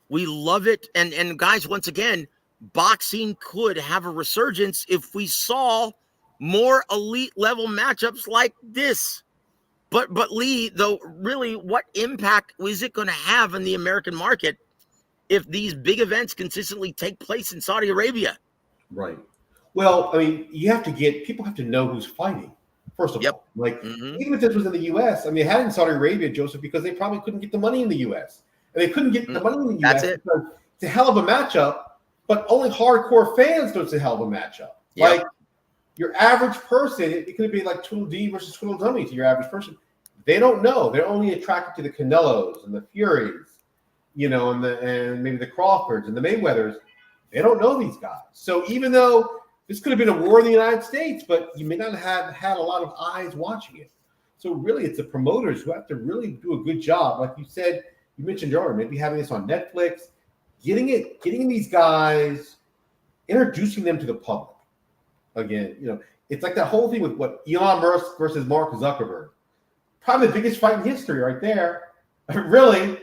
We love it. And guys, once again, boxing could have a resurgence if we saw more elite level matchups like this. But Lee, though, really, what impact is it going to have in the American market if these big events consistently take place in Saudi Arabia? Right. Well, I mean, people have to know who's fighting. First of all, like even if this was in the U.S., I mean, they had it in Saudi Arabia, Joseph, because they probably couldn't get the money in the U.S. And they couldn't get the money in the U.S. because it's a hell of a matchup, but only hardcore fans know it's a hell of a matchup. Yep. Like your average person, it could be like Tweedledee versus Tweedledummy to your average person. They don't know. They're only attracted to the Canelos and the Furies, and maybe the Crawfords and the Mayweathers. They don't know these guys. So even though this could have been a war in the United States, but you may not have had a lot of eyes watching it. So really, it's the promoters who have to really do a good job. Like you said, you mentioned earlier, maybe having this on Netflix, getting these guys, introducing them to the public. Again, it's like that whole thing with what Elon Musk versus Mark Zuckerberg. Probably the biggest fight in history right there. Really,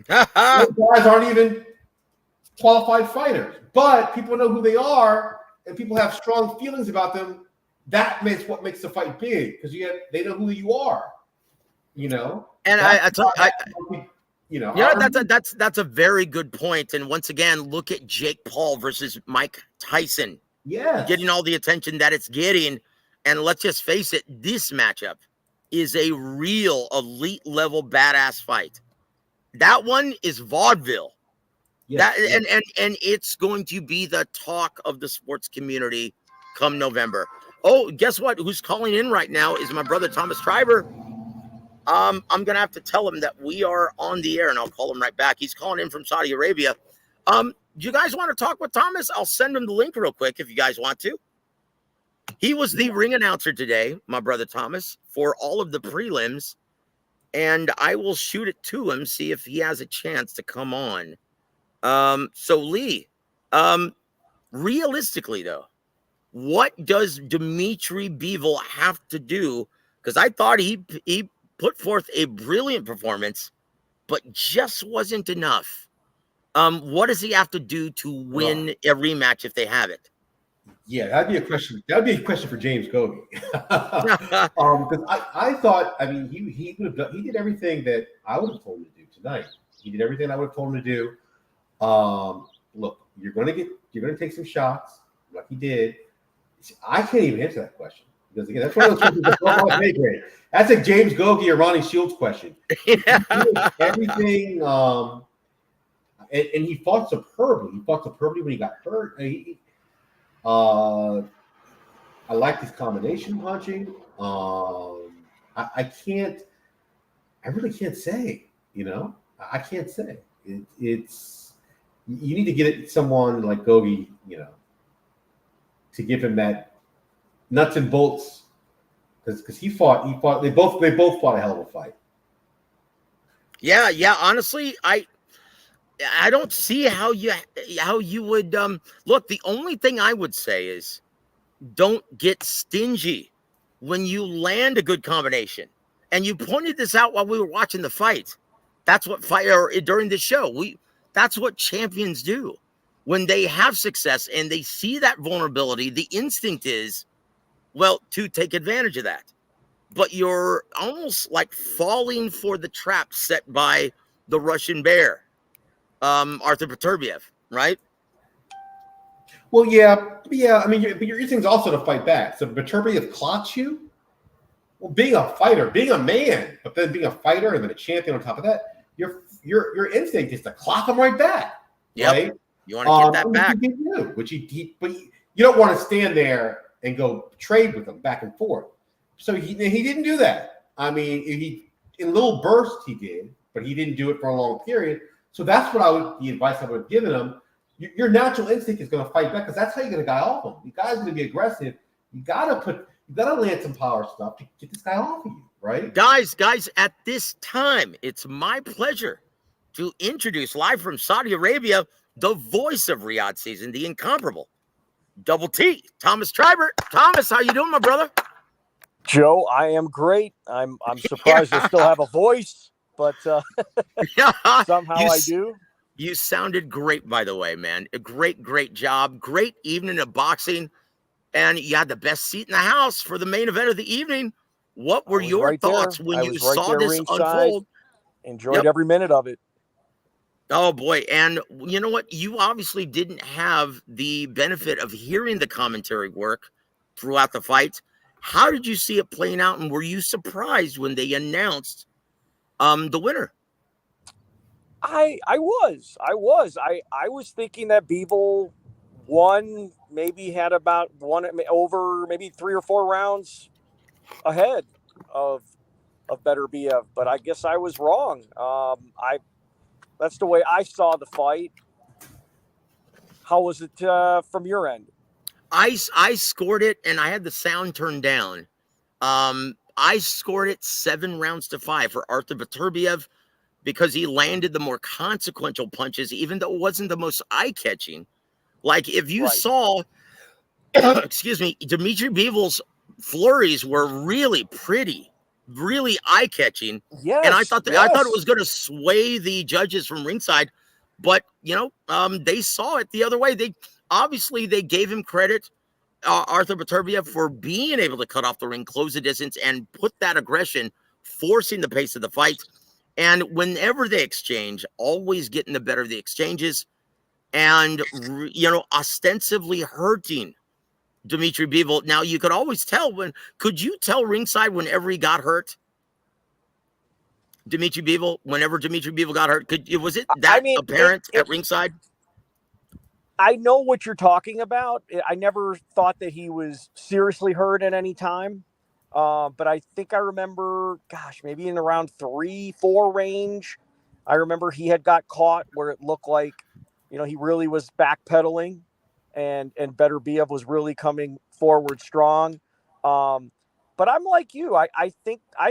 those guys aren't even qualified fighters, but people know who they are, and people have strong feelings about them. That makes what makes the fight big because they know who you are. And that's a very good point. And once again, look at Jake Paul versus Mike Tyson. Yeah, getting all the attention that it's getting. And let's just face it, this matchup is a real elite level badass fight. That one is vaudeville. Yes, and it's going to be the talk of the sports community come November. Oh, guess what? Who's calling in right now is my brother Thomas Schreiber. I'm gonna have to tell him that we are on the air, and I'll call him right back. He's calling in from Saudi Arabia. Do you guys want to talk with Thomas? I'll send him the link real quick if you guys want to. He was the ring announcer today, my brother Thomas, for all of the prelims, and I will shoot it to him, see if he has a chance to come on. So Lee, realistically though, what does Dimitri Bivol have to do? Because I thought he put forth a brilliant performance, but just wasn't enough. What does he have to do to win a rematch if they have it? Yeah, that'd be a question. That'd be a question for James Gogi. Because I thought, I mean, he did everything that I would have told him to do tonight. He did everything I would have told him to do. Look, you're gonna take some shots like he did. I can't even answer that question because again, that's one of those questions that's a James Gogi or Ronnie Shields question. Everything, and he fought superbly. He fought superbly when he got hurt. I like his combination punching. I really can't say. I can't say. It's you need to get someone like Gogi, to give him that nuts and bolts, because he fought. They both fought a hell of a fight. Yeah. Honestly, I don't see how you would look. The only thing I would say is don't get stingy when you land a good combination. And you pointed this out while we were watching the fight. That's what during the show. That's what champions do. When they have success and they see that vulnerability, the instinct is, well, to take advantage of that. But you're almost like falling for the trap set by the Russian bear, Arthur Beterbiev, right? Well, yeah. I mean, but your instinct's also to fight back. So Beterbiev clots you. Well, being a fighter, being a man, but then being a fighter and then a champion on top of that, your instinct is to clock him right back. Yep. Right? You want to get that back. But you don't want to stand there and go trade with him back and forth. So he didn't do that. I mean, in little bursts he did, but he didn't do it for a long period. So that's what the advice I would have given him. Your natural instinct is going to fight back because that's how you get a guy off him. The guy's going to be aggressive. You gotta land some power stuff to get this guy off of you, right? Guys, at this time, it's my pleasure to introduce live from Saudi Arabia the voice of Riyadh season, the incomparable Double T, Thomas Schreiber. Thomas, how you doing, my brother? Joe, I am great. I'm surprised I still have a voice, but somehow I do. You sounded great, by the way, man. A great job. Great evening of boxing. And you had the best seat in the house for the main event of the evening. What were your thoughts when you saw this unfold? Enjoyed every minute of it. Oh, boy. And you know what? You obviously didn't have the benefit of hearing the commentary work throughout the fight. How did you see it playing out? And were you surprised when they announced the winner? I was. I was thinking that Bivol won, maybe had about one over maybe 3 or 4 rounds ahead of Beterbiev, but I guess I was wrong. That's the way I saw the fight. How was it from your end? I scored it, and I had the sound turned down. I scored it 7 rounds to 5 for Arthur Beterbiev because he landed the more consequential punches, even though it wasn't the most eye-catching. Like, if you saw, excuse me, Dimitri Bivol's flurries were really pretty, really eye-catching. Yes, and I thought it was going to sway the judges from ringside, but they saw it the other way. They gave him credit, Arthur Beterbiev, for being able to cut off the ring, close the distance, and put that aggression, forcing the pace of the fight. And whenever they exchange, always getting the better of the exchanges, and ostensibly hurting Dimitri Bivol. Now, you could always tell could you tell ringside whenever he got hurt? Dimitri Bivol, whenever Dimitri Bivol got hurt, was it that apparent at ringside? I know what you're talking about. I never thought that he was seriously hurt at any time. But I think I remember, maybe in around 3-4 range, I remember he had got caught where it looked like, he really was backpedaling, and Beterbiev was really coming forward strong. But I'm like you. I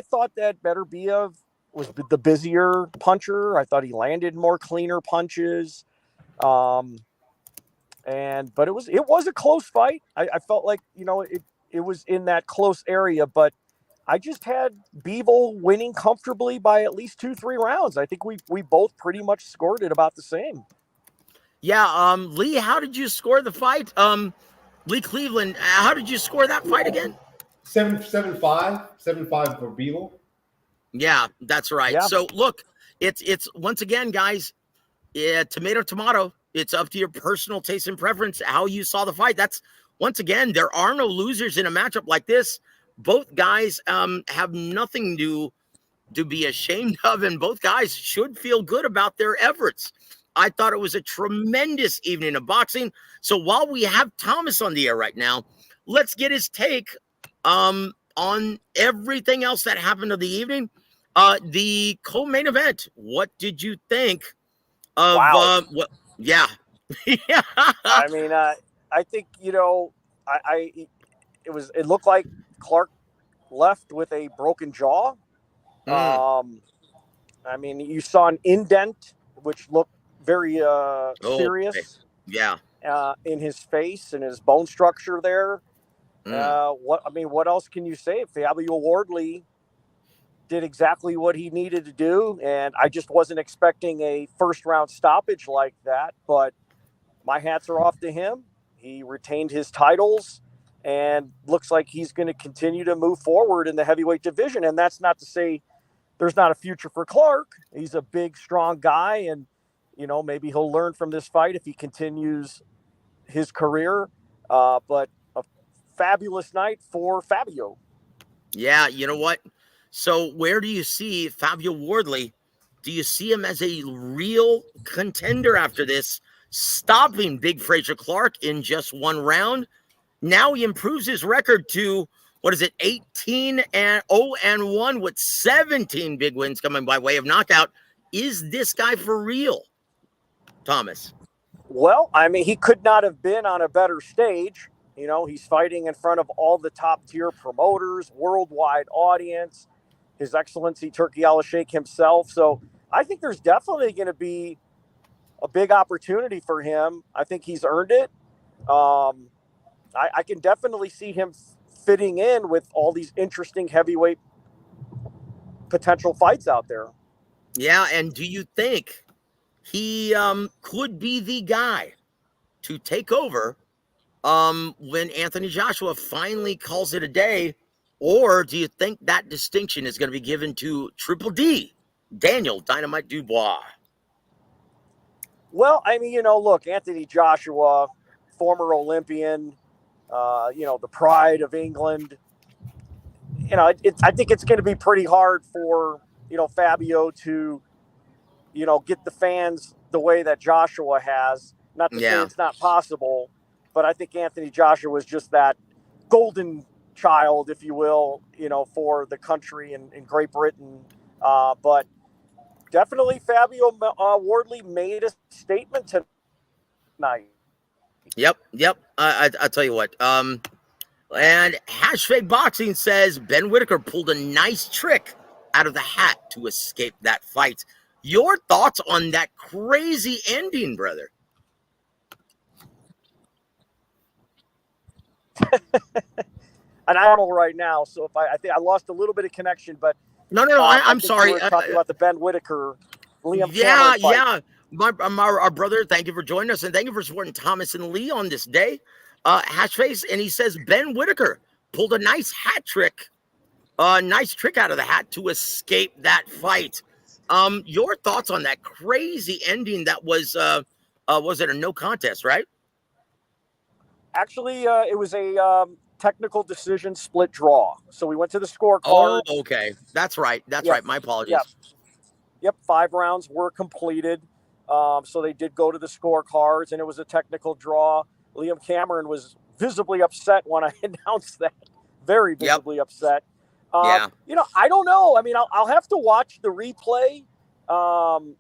thought that Beterbiev was the busier puncher. I thought he landed more cleaner punches. But it was a close fight. I felt like, it was in that close area, but I just had Bivol winning comfortably by at least 2-3 rounds. I think we both pretty much scored it about the same. Yeah. Lee, how did you score the fight? Lee Cleveland, how did you score that fight again? 7-5 for Bivol. Yeah, that's right. Yeah. So look, it's once again, guys, tomato. It's up to your personal taste and preference, how you saw the fight. That's, once again, there are no losers in a matchup like this. Both guys have nothing to be ashamed of, and both guys should feel good about their efforts. I thought it was a tremendous evening of boxing. So while we have Thomas on the air right now, let's get his take on everything else that happened of the evening. The co-main event, what did you think of what? Yeah. I mean, I think, it looked like Clark left with a broken jaw. I mean, you saw an indent, which looked very serious. Yeah. In his face and his bone structure there. What else can you say? W.A.W did exactly what he needed to do, and I just wasn't expecting a first round stoppage like that, but my hats are off to him. He retained his titles and looks like he's going to continue to move forward in the heavyweight division. And that's not to say there's not a future for Clark. He's a big, strong guy, and maybe he'll learn from this fight if he continues his career. But a fabulous night for Fabio. Yeah, you know what? So where do you see Fabio Wardley? Do you see him as a real contender after this, stopping Big Frazier Clark in just 1 round? Now he improves his record to, 18-0-1 with 17 big wins coming by way of knockout. Is this guy for real, Thomas? Well, I mean, he could not have been on a better stage. He's fighting in front of all the top tier promoters, worldwide audience, His Excellency Turki Al-Sheikh himself. So I think there's definitely going to be a big opportunity for him. I think he's earned it. I can definitely see him fitting in with all these interesting heavyweight potential fights out there. Yeah, and do you think he could be the guy to take over when Anthony Joshua finally calls it a day? Or do you think that distinction is going to be given to Triple D, Daniel Dynamite Dubois? Well, I mean, look, Anthony Joshua, former Olympian, the pride of England. I think it's going to be pretty hard for, Fabio to, get the fans the way that Joshua has. Not to say it's not possible, but I think Anthony Joshua was just that golden child, if you will, for the country in Great Britain. But definitely Fabio Wardley made a statement tonight. Yep. I'll tell you what. And Hashtag Boxing says Ben Whitaker pulled a nice trick out of the hat to escape that fight. Your thoughts on that crazy ending, brother? And I don't know right now, so if I think I lost a little bit of connection, but no, I'm sorry. We're talking about the Ben Whitaker, Liam Cameron fight. Yeah. Our brother, thank you for joining us, and thank you for supporting Thomas and Lee on this day. Hashface, and he says Ben Whitaker pulled a nice trick out of the hat to escape that fight. Your thoughts on that crazy ending that was it a no contest, right? Actually, it was a technical decision split draw. So we went to the scorecard. Oh, okay. That's right. Right. My apologies. Yep. 5 rounds were completed. So they did go to the scorecards, and it was a technical draw. Liam Cameron was visibly upset when I announced that. Very visibly upset. I don't know. I mean, I'll have to watch the replay. I'm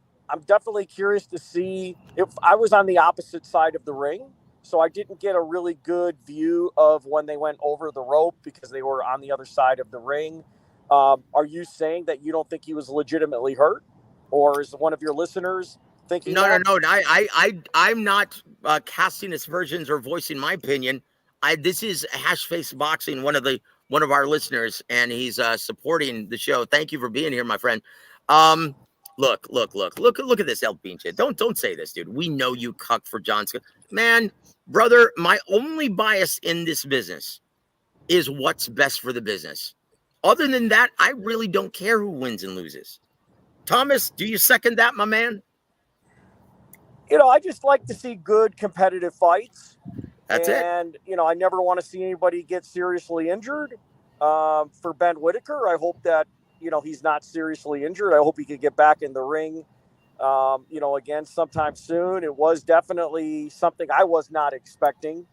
definitely curious to see if I was on the opposite side of the ring. So I didn't get a really good view of when they went over the rope because they were on the other side of the ring. Are you saying that you don't think he was legitimately hurt? Or is one of your listeners thinking that? No. I'm not casting aspersions or voicing my opinion. This is Hashface Boxing, one of our listeners, and he's supporting the show. Thank you for being here, my friend. Look at this El Pinche. Don't say this, dude. We know you cuck for John Scott. Man, brother, my only bias in this business is what's best for the business. Other than that, I really don't care who wins and loses. Thomas, do you second that, my man? I just like to see good competitive fights. That's it. And, I never want to see anybody get seriously injured. For Ben Whitaker, I hope that, he's not seriously injured. I hope he could get back in the ring, again sometime soon. It was definitely something I was not expecting.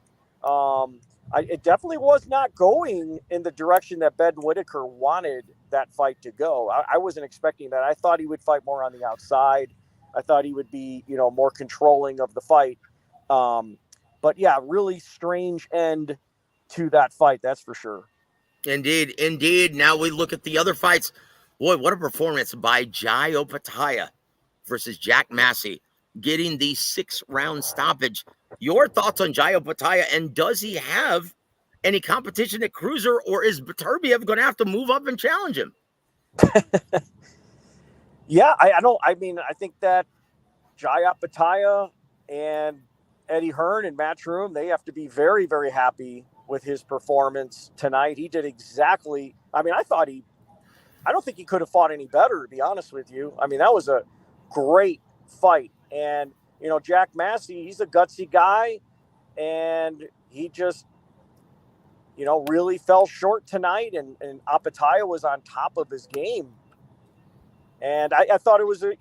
It definitely was not going in the direction that Ben Whitaker wanted that fight to go. I wasn't expecting that. I thought he would fight more on the outside. I thought he would be, more controlling of the fight. But yeah, really strange end to that fight. That's for sure. Indeed. Now we look at the other fights. Boy, what a performance by Jai Opetaia versus Jack Massey, getting the 6-round stoppage. Your thoughts on Jai Opetaia, and does he have any competition at cruiser, or is Beterbiev going to have to move up and challenge him? Yeah, I think that Jai Opetaia and Eddie Hearn and Matchroom, they have to be very, very happy with his performance tonight. He did exactly. I mean, I don't think he could have fought any better, to be honest with you. I mean, that was a great fight. And, Jack Massey, he's a gutsy guy, and he just, really fell short tonight. And Opetaia was on top of his game. And I thought it was a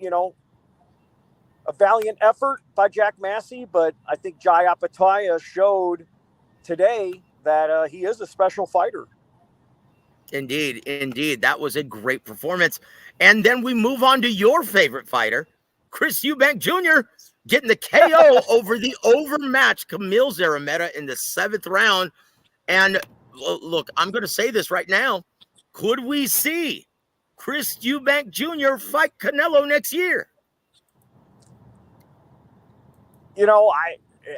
valiant effort by Jack Massey, but I think Jai Opetaia showed today that he is a special fighter. Indeed. That was a great performance. And then we move on to your favorite fighter, Chris Eubank Jr., getting the KO over the overmatched Camille Zarameta in the 7th round. And look, I'm going to say this right now. Could we see Chris Eubank Jr. fight Canelo next year?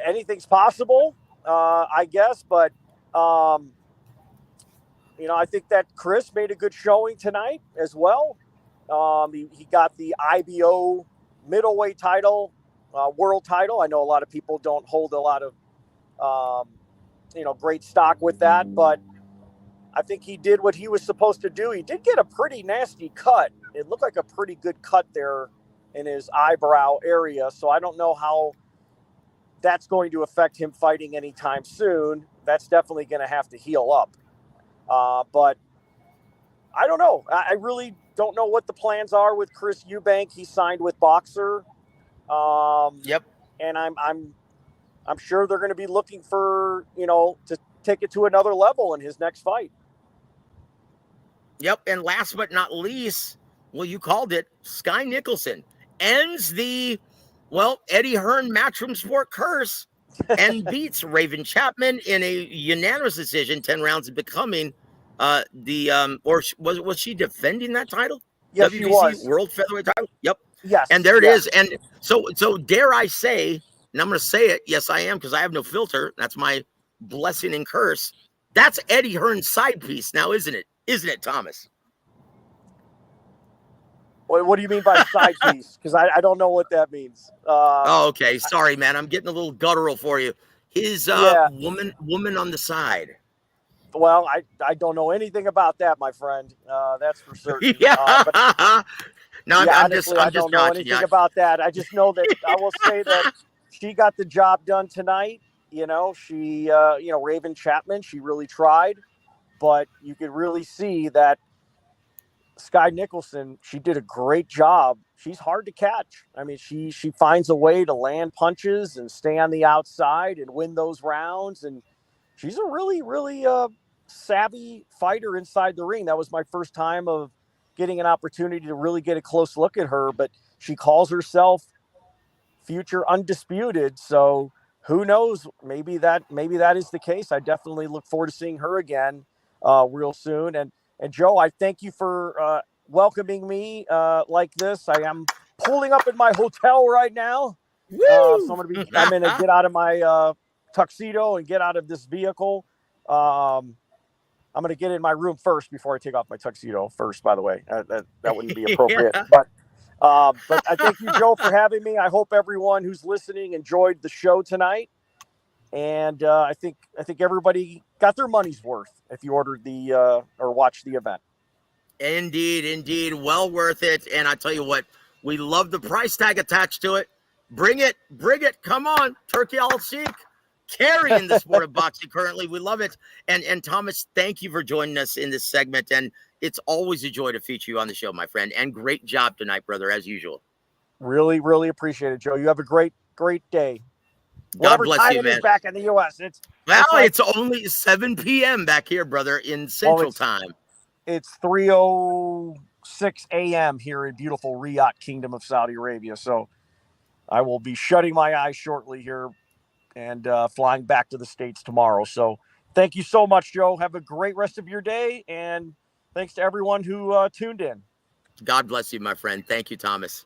Anything's possible, I guess, but I think that Chris made a good showing tonight as well. He got the IBO middleweight title, world title. I know a lot of people don't hold a lot of, great stock with that, but I think he did what he was supposed to do. He did get a pretty nasty cut. It looked like a pretty good cut there in his eyebrow area. So I don't know how that's going to affect him fighting anytime soon. That's definitely going to have to heal up. But I don't know. I really don't know what the plans are with Chris Eubank. He signed with Boxer. Yep. And I'm sure they're going to be looking for, to take it to another level in his next fight. Yep. And last but not least, well, you called it, Sky Nicholson ends the, Eddie Hearn Matchroom Sport curse and beats Raven Chapman in a unanimous decision, 10 rounds, becoming was she defending that title? Yes, WBC she was. World Featherweight title? Yep. Yes. And there it is. And so dare I say, and I'm going to say it, yes, I am, because I have no filter. That's my blessing and curse. That's Eddie Hearn's side piece now, isn't it? Isn't it, Thomas? What do you mean by side piece? Because I don't know what that means. Okay. Sorry, man. I'm getting a little guttural for you. His woman on the side. Well, I don't know anything about that, my friend. That's for certain. Yeah. I don't know anything about that. I just know that I will say that she got the job done tonight. She, Raven Chapman, she really tried, but you could really see that Sky Nicholson, she did a great job. She's hard to catch. I mean, she finds a way to land punches and stay on the outside and win those rounds. And she's a really, really savvy fighter inside the ring. That was my first time of getting an opportunity to really get a close look at her, but she calls herself future undisputed. So who knows? Maybe that is the case. I definitely look forward to seeing her again real soon. And Joe, I thank you for welcoming me like this. I am pulling up in my hotel right now. So I'm going to get out of my tuxedo and get out of this vehicle. I'm going to get in my room first before I take off my tuxedo first, by the way. That wouldn't be appropriate. Yeah. But I thank you, Joe, for having me. I hope everyone who's listening enjoyed the show tonight. And I think everybody got their money's worth if you ordered or watched the event. Indeed. Well worth it. And I tell you what, we love the price tag attached to it. Bring it. Come on. Turkey Al-Sheikh. Carrying the sport of boxing currently. We love it. And Thomas, thank you for joining us in this segment. And it's always a joy to feature you on the show, my friend. And great job tonight, brother, as usual. Really, really appreciate it, Joe. You have a great day. God bless you, man. Back in the U.S. It's only 7 p.m. back here, brother, in Central Time. It's 3:06 a.m. here in beautiful Riyadh, Kingdom of Saudi Arabia. So I will be shutting my eyes shortly here and flying back to the States tomorrow. So thank you so much, Joe. Have a great rest of your day. And thanks to everyone who tuned in. God bless you, my friend. Thank you, Thomas.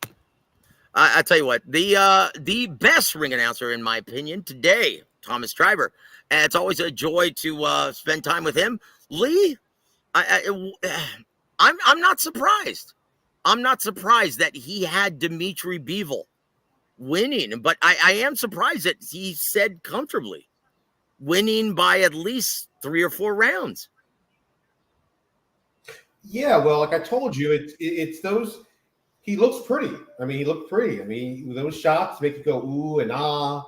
I tell you what, the best ring announcer, in my opinion, today, Thomas Triber. And it's always a joy to spend time with him. Lee, I'm not surprised. I'm not surprised that he had Dimitri Bivol winning, but I am surprised that he said comfortably, winning by at least 3 or 4 rounds. Yeah, well, like I told you, it's those. He looks pretty. I mean, he looked pretty. I mean, those shots make you go ooh and ah.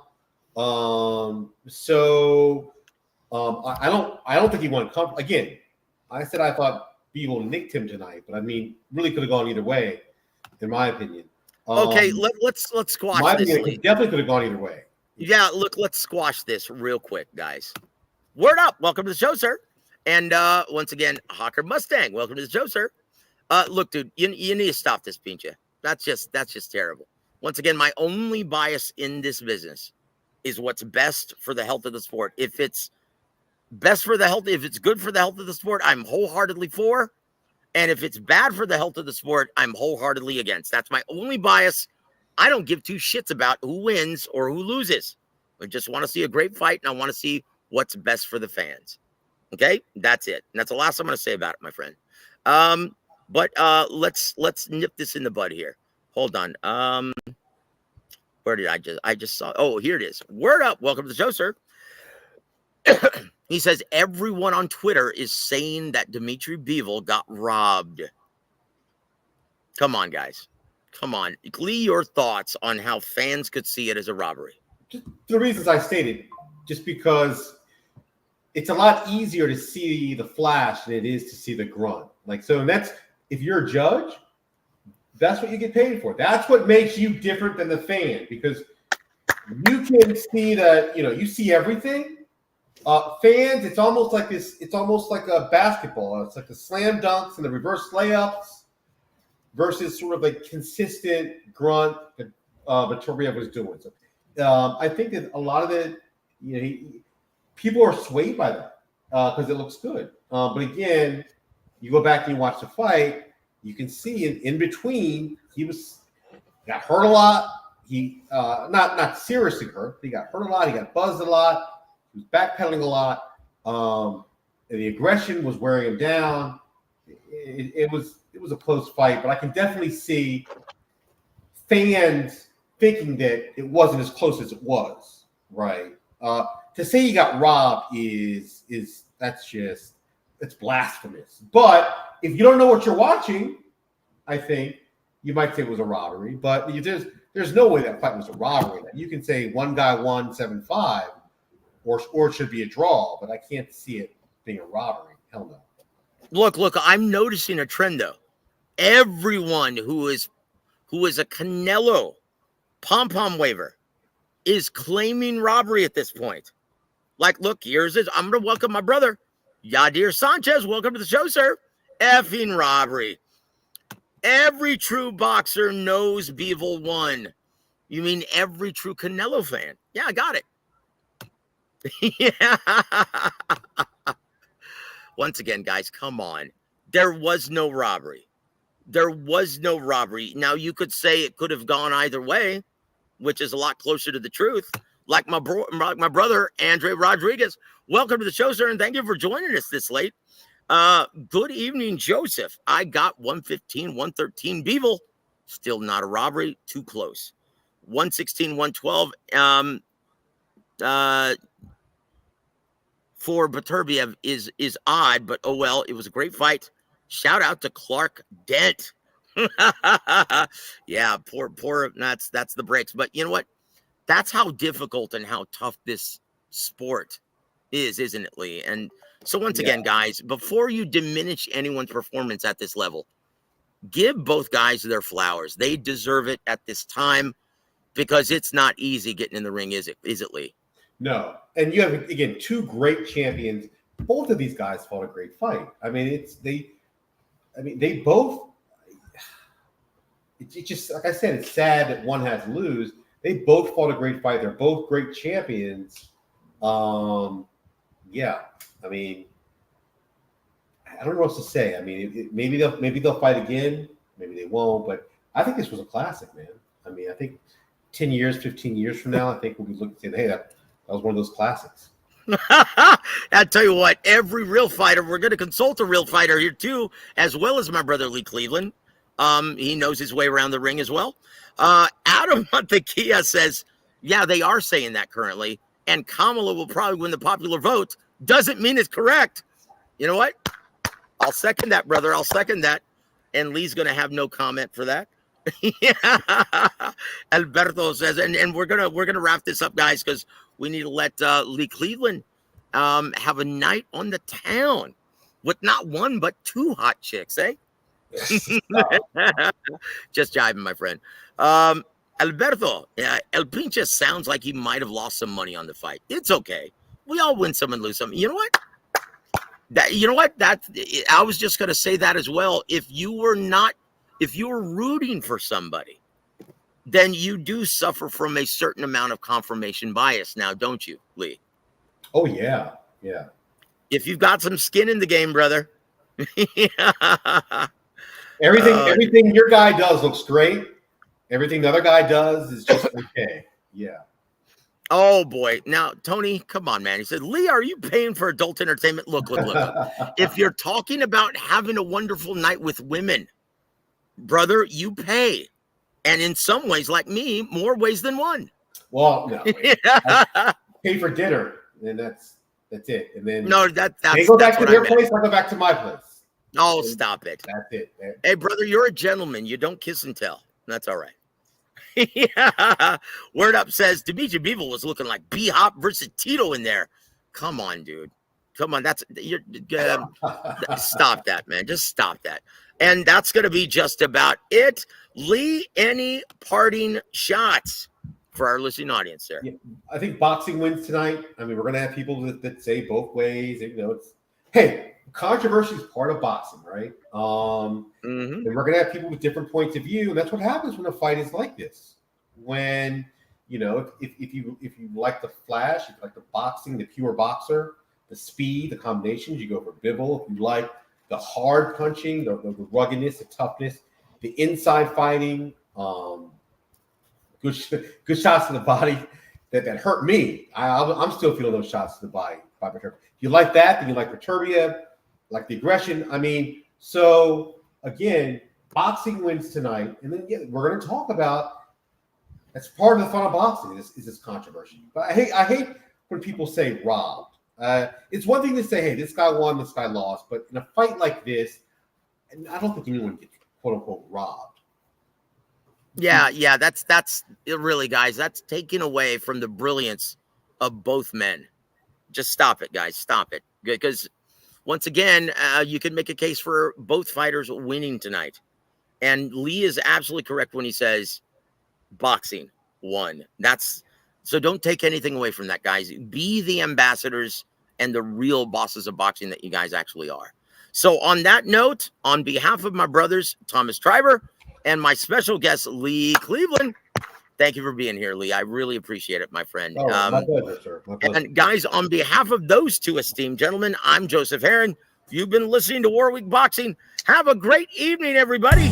I don't think he won comfortable. Again, I said I thought Bivol nicked him tonight, but I mean, really could have gone either way, in my opinion. Okay, let's squash my this. Opinion, definitely could have gone either way. Yeah, look, let's squash this real quick, guys. Word up! Welcome to the show, sir. And once again, Hawker Mustang, welcome to the show, sir. Look, dude, you need to stop this, Pincha. That's just terrible. Once again, my only bias in this business is what's best for the health of the sport. If it's best for the health, if it's good for the health of the sport, I'm wholeheartedly for. And if it's bad for the health of the sport, I'm wholeheartedly against. That's my only bias. I don't give two shits about who wins or who loses. I just want to see a great fight, and I want to see what's best for the fans. Okay, that's it. And that's the last I'm going to say about it, my friend. But let's nip this in the bud here. Hold on. Where did I just saw? Oh, here it is. Word up. Welcome to the show, sir. He says everyone on Twitter is saying that Dmitry Bivol got robbed. Come on, guys. Come on. Lee, your thoughts on how fans could see it as a robbery. Just the reasons I stated, just because it's a lot easier to see the flash than it is to see the grunt. Like, so that's, if you're a judge, that's what you get paid for. That's what makes you different than the fan, because you can see that, you see everything. Fans, it's almost like this. It's almost like a basketball. It's like the slam dunks and the reverse layups versus sort of a consistent grunt that Beterbiev was doing. So I think that a lot of it, people are swayed by that because it looks good. But again, you go back and you watch the fight, you can see in between he got hurt a lot. He not seriously hurt, but he got hurt a lot. He got buzzed a lot. He was backpedaling a lot. The aggression was wearing him down. It was a close fight, but I can definitely see fans thinking that it wasn't as close as it was. Right? To say he got robbed is it's blasphemous. But if you don't know what you're watching, I think you might say it was a robbery. But there's no way that fight was a robbery. You can say one guy won 7-5, or it should be a draw, but I can't see it being a robbery. Hell no. Look, I'm noticing a trend though. Everyone who is a Canelo pom-pom waver is claiming robbery at this point. Like, look, here's this. I'm going to welcome my brother, Yadir Sanchez. Welcome to the show, sir. Effing robbery. Every true boxer knows Bivol won. You mean every true Canelo fan? Yeah, I got it. Yeah. Once again, guys, come on. There was no robbery. There was no robbery. Now, you could say it could have gone either way, which is a lot closer to the truth. Like my brother, Andre Rodriguez. Welcome to the show, sir, and thank you for joining us this late. Good evening, Joseph. I got 115, 113 Bivol. Still not a robbery. Too close. 116, 112. For Beterbiev is odd, but oh well, it was a great fight. Shout out to Clark Dent. Yeah, poor. That's the breaks. But you know what? That's how difficult and how tough this sport is, isn't it, Lee? And so once again, guys, before you diminish anyone's performance at this level, give both guys their flowers. They deserve it at this time because it's not easy getting in the ring, is it, Lee? No. And you have, again, two great champions. Both of these guys fought a great fight. I mean, they both, it's just, like I said, it's sad that one has to lose. They both fought a great fight. They're both great champions. Yeah. I mean, I don't know what else to say. I mean, maybe they'll fight again. Maybe they won't. But I think this was a classic, man. I mean, I think 10 years, 15 years from now, I think we'll be looking and saying, hey, that was one of those classics. I'll tell you what, every real fighter, we're going to consult a real fighter here too, as well as my brother Lee Cleveland. He knows his way around the ring as well. Adam Montequilla says, yeah, they are saying that currently. And Kamala will probably win the popular vote. Doesn't mean it's correct. You know what? I'll second that, brother. I'll second that. And Lee's going to have no comment for that. Yeah. Alberto says, and we're gonna wrap this up, guys, because we need to let Lee Cleveland have a night on the town with not one but two hot chicks, eh? Just jiving, my friend. Alberto, El Pinche sounds like he might have lost some money on the fight. It's okay. We all win some and lose some. You know what? I was just gonna say that as well. If you were rooting for somebody, then you do suffer from a certain amount of confirmation bias now, don't you, Lee? Oh, yeah. Yeah. If you've got some skin in the game, brother. Everything your guy does looks great. Everything the other guy does is just okay. Yeah. Oh boy. Now, Tony, come on, man. He said, Lee, are you paying for adult entertainment? Look. If you're talking about having a wonderful night with women, brother, you pay. And in some ways, like me, more ways than one. Well, no. I pay for dinner, and that's it. And then they go back to their place, I go back to my place. Oh, stop it. That's it. Hey, brother, you're a gentleman. You don't kiss and tell. That's all right. Yeah. Word Up says Demetri Bivol was looking like B-Hop versus Tito in there. Come on, dude. Come on. Stop that, man. Just stop that. And that's going to be just about it. Lee, any parting shots for our listening audience there? Yeah, I think boxing wins tonight. I mean, we're going to have people that say both ways. You know, hey, controversy is part of boxing, right? And we're going to have people with different points of view, and that's what happens when a fight is like this. When, you know, if you like the flash, if you like the boxing, the pure boxer, the speed, the combinations, you go for Bivol. If you like the hard punching, the ruggedness, the toughness, the inside fighting, good shots to the body that hurt me. I'm still feeling those shots to the body by Beterbiev. If you like that, then you like Beterbiev, like the aggression. I mean, so again, boxing wins tonight, and then we're going to talk about. That's part of the fun of boxing is this controversy. But I hate when people say robbed. It's one thing to say, hey, this guy won, this guy lost, but in a fight like this, I don't think anyone gets quote unquote robbed. Yeah, that's really, guys, that's taking away from the brilliance of both men. Just stop it, guys. Stop it. Because once again, you can make a case for both fighters winning tonight. And Lee is absolutely correct when he says boxing won. So don't take anything away from that, guys. Be the ambassadors and the real bosses of boxing that you guys actually are. So on that note, on behalf of my brothers, Thomas Triber, and my special guest, Lee Cleveland, thank you for being here, Lee. I really appreciate it, my friend. My pleasure, sir. My pleasure. And guys, on behalf of those two esteemed gentlemen, I'm Joseph Herron. You've been listening to War Week Boxing. Have a great evening, everybody.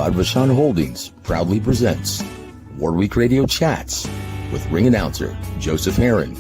Vashon Holdings proudly presents War Week Radio Chats with ring announcer Joseph Herron